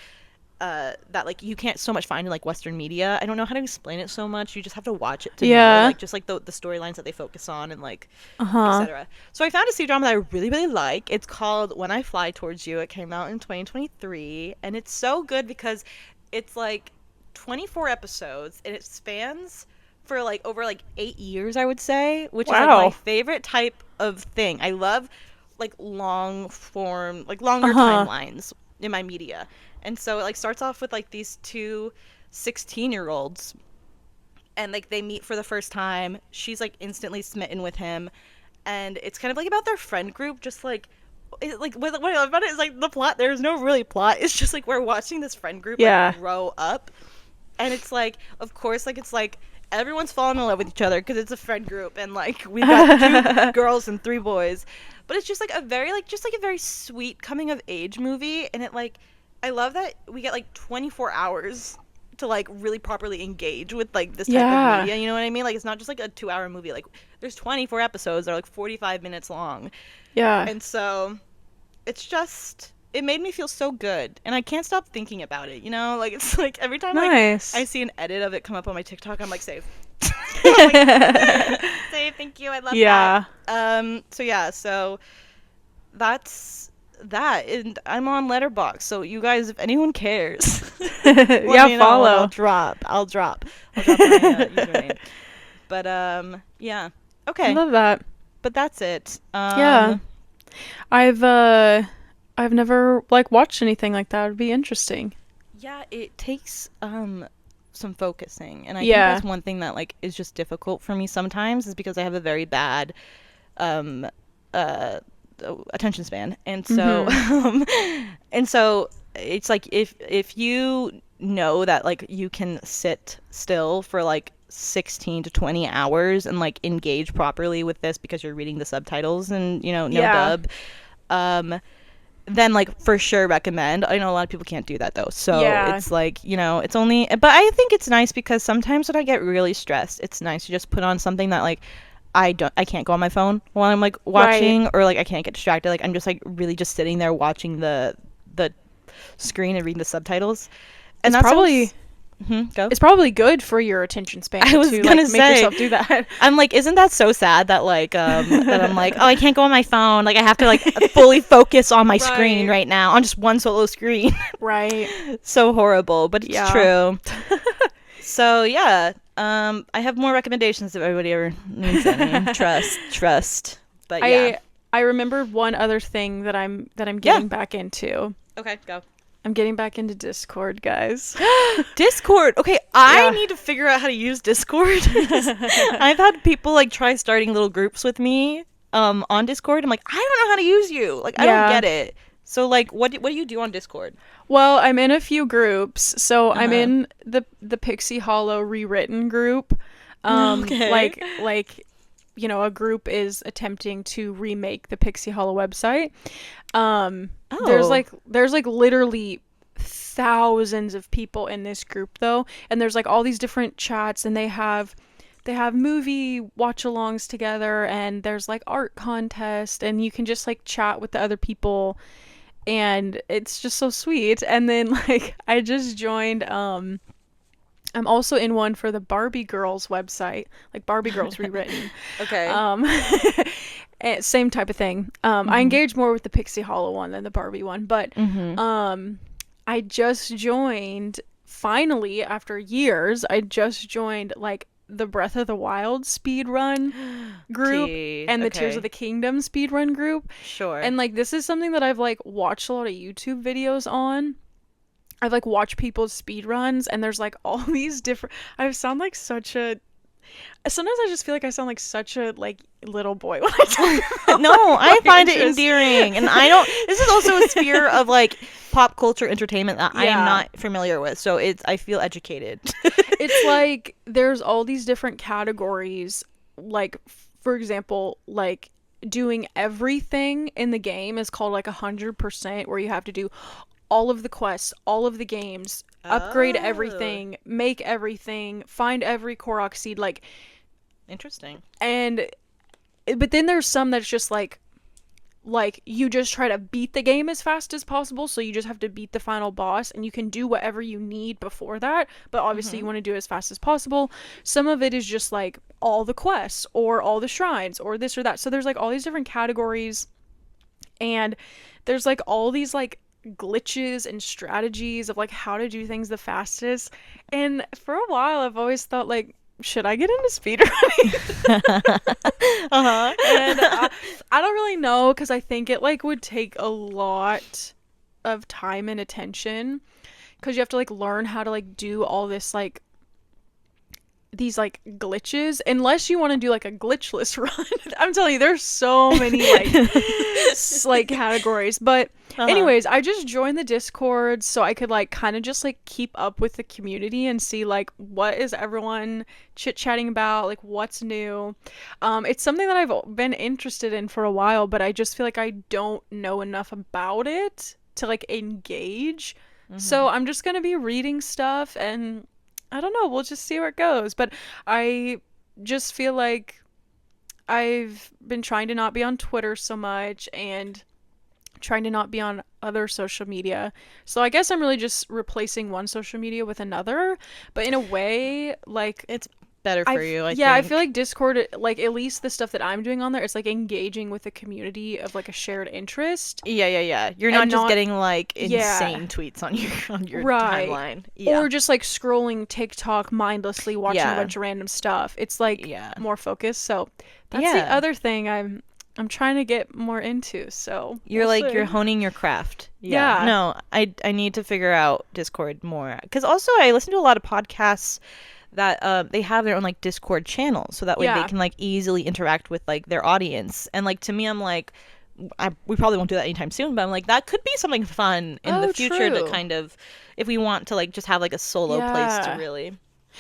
S2: that like you can't so much find in like Western media. I don't know how to explain it so much. You just have to watch it to know, like just like the storylines that they focus on and like etc. So I found a C-drama that I really really like. It's called When I Fly Towards You. It came out in 2023, and it's so good because it's like 24 episodes, and it spans for like over like 8 years, I would say, which is like my favorite type of thing. I love like long form, like longer timelines in my media. And so it like starts off with like these two 16-year-olds, and like they meet for the first time. She's like instantly smitten with him, and it's kind of like about their friend group, just like what I love about it is like the plot. There's no really plot. It's just like we're watching this friend group like grow up. And it's like, of course, like it's like everyone's falling in love with each other because it's a friend group, and like we've got 2 girls and 3 boys. But it's just like a very sweet coming of age movie, and it like I love that we get like 24 hours to like really properly engage with like this type of media. You know what I mean? Like it's not just like a 2-hour movie. Like there's 24 episodes that are like 45 minutes long. Yeah. And so it's just. It made me feel so good, and I can't stop thinking about it, you know? Like, it's like, every time like, I see an edit of it come up on my TikTok, I'm like, save. Like, save, thank you, I love that. So that's that, and I'm on Letterboxd, so you guys, if anyone cares, follow. I'll drop my username. But, okay.
S1: I love that.
S2: But that's it.
S1: I've never like watched anything like that. It'd be interesting.
S2: Yeah, it takes some focusing, and I think that's one thing that like is just difficult for me sometimes, is because I have a very bad attention span, and so and so it's like if you know that like you can sit still for like 16 to 20 hours and like engage properly with this because you're reading the subtitles and no dub, then like for sure recommend. I know a lot of people can't do that though, so it's like it's only, but I think it's nice because sometimes when I get really stressed, it's nice to just put on something that like I can't go on my phone while I'm like watching, or like I can't get distracted, like I'm just like really just sitting there watching the screen and reading the subtitles. And that's probably
S1: it's probably good for your attention span.
S2: I was
S1: to
S2: gonna
S1: like,
S2: say,
S1: make yourself do that.
S2: I'm like, isn't that so sad that like that I'm like, oh, I can't go on my phone, like I have to like fully focus on my screen right now, on just one solo screen.
S1: Right.
S2: So horrible, but it's true. So I have more recommendations if everybody ever needs any. Trust. But
S1: I remember one other thing that I'm getting back into.
S2: Okay, go.
S1: I'm getting back into Discord, guys.
S2: Discord. Okay, I need to figure out how to use Discord. I've had people like try starting little groups with me on Discord. I'm like, I don't know how to use you. Like, I don't get it. So like, what do you do on Discord?
S1: Well, I'm in a few groups. So I'm in the Pixie Hollow Rewritten group. Like a group is attempting to remake the Pixie Hollow website. There's like literally thousands of people in this group though, and there's like all these different chats, and they have movie watch-alongs together, and there's like art contest, and you can just like chat with the other people, and it's just so sweet. And then like I just joined I'm also in one for the Barbie Girls website, like Barbie Girls Rewritten. Okay. Same type of thing. I engage more with the Pixie Hollow one than the Barbie one, but I just joined, finally, after years, I just joined like the Breath of the Wild speedrun group and the Tears of the Kingdom speedrun group. Sure. And like this is something that I've like watched a lot of YouTube videos on. I've like watched people's speedruns, and there's like all these different, I sound like such a Sometimes I just feel like I sound like such a like little boy when I talk about
S2: No,
S1: my
S2: I find it
S1: interest.
S2: endearing, and I don't. This is also a sphere of like pop culture entertainment that I am
S1: Yeah.
S2: not familiar with, so I feel educated.
S1: It's like there's all these different categories. Like, for example, like doing everything in the game is called like 100%, where you have to do all of the quests, all of the games, upgrade
S2: Oh,
S1: everything, make everything, find every Korok seed, like,
S2: interesting.
S1: and but then there's some that's just like you just try to beat the game as fast as possible, so you just have to beat the final boss and you can do whatever you need before that, but obviously you
S2: Hmm.
S1: want to do it as fast as possible. Some of it is just like all the quests or all the shrines or this or that, so there's like all these different categories, and there's like all these like glitches and strategies of like how to do things the fastest. And for a while I've always thought like, should I get into speedrunning?
S2: Uh-huh.
S1: And I don't really know, because I think it like would take a lot of time and attention, because you have to like learn how to like do all this like these like glitches, unless you want to do like a glitchless run. I'm telling you, there's so many like categories. But
S2: Uh-huh.
S1: anyways, I just joined the Discord so I could like kind of just like keep up with the community and see like what is everyone chit-chatting about, like what's new. It's something that I've been interested in for a while, but I just feel like I don't know enough about it to like engage.
S2: Hmm.
S1: So I'm just going to be reading stuff, and I don't know, we'll just see where it goes. But I just feel like I've been trying to not be on Twitter so much and trying to not be on other social media. So I guess I'm really just replacing one social media with another. But in a way, like
S2: It's better for
S1: I've
S2: you, I
S1: yeah, I feel
S2: think.
S1: like Discord, like at least the stuff that I'm doing on there, it's like engaging with the community of like a shared interest
S2: Yeah, yeah, yeah. You're not
S1: and
S2: just
S1: not
S2: getting like
S1: yeah,
S2: insane tweets on your
S1: right.
S2: timeline. Yeah.
S1: Or just like scrolling TikTok mindlessly, watching a
S2: Yeah.
S1: bunch of random stuff. It's like
S2: Yeah.
S1: more focused. So that's the
S2: Yeah.
S1: other thing I'm trying to get more into. So
S2: You're
S1: we'll
S2: like
S1: see.
S2: you're honing your craft. Yeah.
S1: Yeah.
S2: No, I need to figure out Discord more cuz also I listen to a lot of podcasts that they have their own like Discord channel so that way they
S1: Yeah.
S2: can like easily interact with like their audience. And like to me I'm like we probably won't do that anytime soon, but I'm like that could be something fun in the
S1: Oh,
S2: future to
S1: true.
S2: kind of if we want to like just have like a solo place to
S1: Yeah.
S2: really.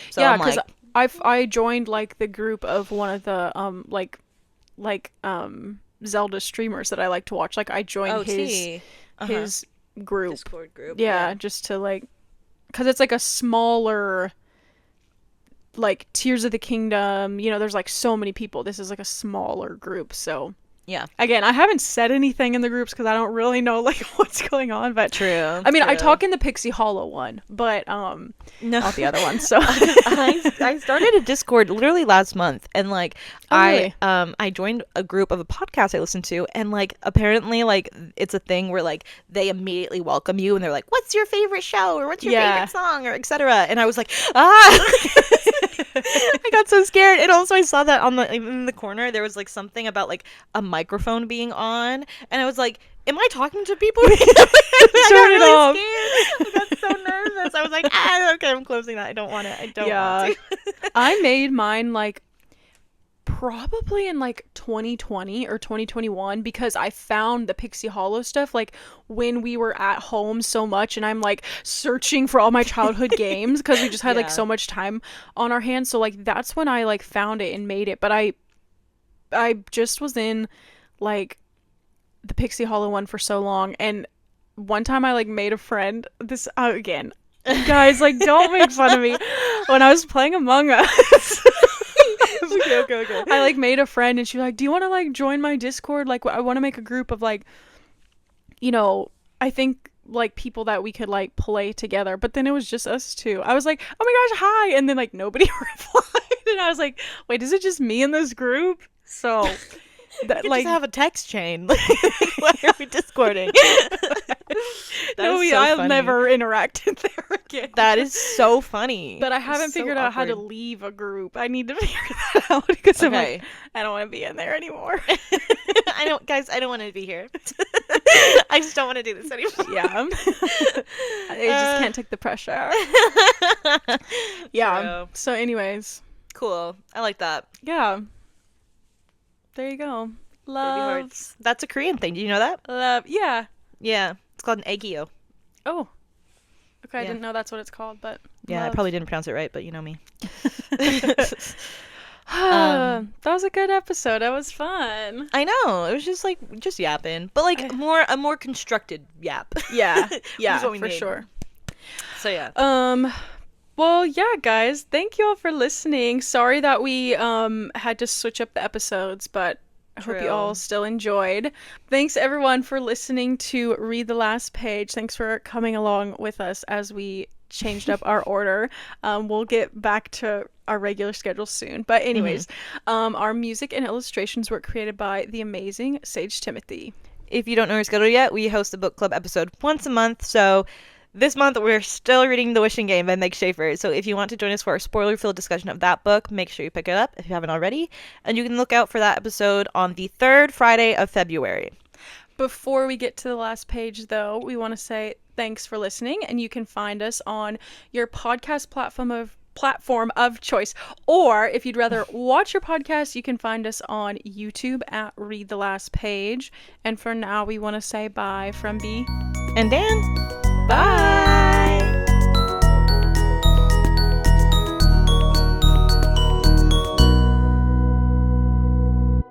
S2: So
S1: Yeah,
S2: I'm
S1: cuz
S2: like,
S1: I joined like the group of one of the like Zelda streamers that I like to watch. Like I joined
S2: oh, T. Uh-huh.
S1: his group.
S2: Discord group.
S1: Yeah,
S2: Yeah.
S1: just to like, cuz it's like a smaller like Tears of the Kingdom, there's like so many people. This is like a smaller group. So
S2: Yeah.
S1: again, I haven't said anything in the groups because I don't really know like what's going on. But
S2: True.
S1: I mean, I
S2: True.
S1: talk in the Pixie Hollow one, but
S2: No.
S1: not the other one. So
S2: I started a Discord literally last month and like
S1: oh really?
S2: I joined a group of a podcast I listen to and like apparently like it's a thing where like they immediately welcome you and they're like, "What's your favorite show?" or "What's your
S1: Yeah.
S2: favorite song?" or etc. And I was like, "Ah." I got so scared. And also I saw that on the in the corner there was like something about like a microphone being on and I was like, am I talking to people? I got
S1: Turn it
S2: really
S1: off.
S2: scared. I got so nervous. I was like, okay, I'm closing that. I don't want it. I don't
S1: Yeah.
S2: want
S1: I made mine like probably in like 2020 or 2021, because I found the Pixie Hollow stuff like when we were at home so much, and I'm like searching for all my childhood games because we just had like
S2: Yeah.
S1: so much time on our hands. So like that's when I like found it and made it. But I just was in like the Pixie Hollow one for so long, and one time I like made a friend. This again, guys, like don't make fun of me. When I was playing Among Us,
S2: Okay, okay, okay.
S1: I like made a friend, and she was like, "Do you want to like join my Discord? Like, I want to make a group of like, I think like people that we could like play together." But then it was just us two. I was like, "Oh my gosh, hi!" And then like nobody replied, and I was like, "Wait, is it just me in this group?" So
S2: You
S1: that
S2: could
S1: like
S2: just have a text chain. Why are we discording? That
S1: no,
S2: is so
S1: I'll
S2: funny.
S1: never interacted there again.
S2: That is so funny.
S1: But I
S2: It's
S1: haven't
S2: so
S1: figured out how to
S2: awkward.
S1: leave a group. I need to figure that out because I'm like,
S2: Okay.
S1: I don't want to be in there anymore.
S2: I don't, guys. I don't want to be here. I just don't want to do this anymore.
S1: Yeah. I just can't take the pressure. Yeah.
S2: True.
S1: So, anyways,
S2: Cool. I like that.
S1: Yeah. There you go. Love.
S2: That's a Korean thing. Do you know that?
S1: Love. Yeah.
S2: Yeah. It's called an aegyo.
S1: Oh. Okay, I
S2: Yeah.
S1: didn't know that's what it's called, but
S2: Yeah, I
S1: love.
S2: probably didn't pronounce it right, but you know me.
S1: That was a good episode. That was fun.
S2: I know. It was just yapping, but like a more constructed yap.
S1: Yeah.
S2: Which
S1: Yeah,
S2: is what we
S1: for
S2: made.
S1: sure.
S2: So yeah.
S1: Well, yeah, guys, thank you all for listening. Sorry that we had to switch up the episodes, but I hope you all still enjoyed. Thanks everyone for listening to Read the Last Page. Thanks for coming along with us as we changed up our order. We'll get back to our regular schedule soon. But anyways, our music and illustrations were created by the amazing Sage Timothy.
S2: If you don't know our schedule yet, we host a book club episode once a month. So this month, we're still reading The Wishing Game by Meg Schaffer. So if you want to join us for our spoiler-filled discussion of that book, make sure you pick it up if you haven't already. And you can look out for that episode on the 3rd Friday of February.
S1: Before we get to the last page, though, we want to say thanks for listening. And you can find us on your podcast platform of choice. Or if you'd rather watch your podcast, you can find us on YouTube at Read the Last Page. And for now, we want to say bye from B
S2: and Dan.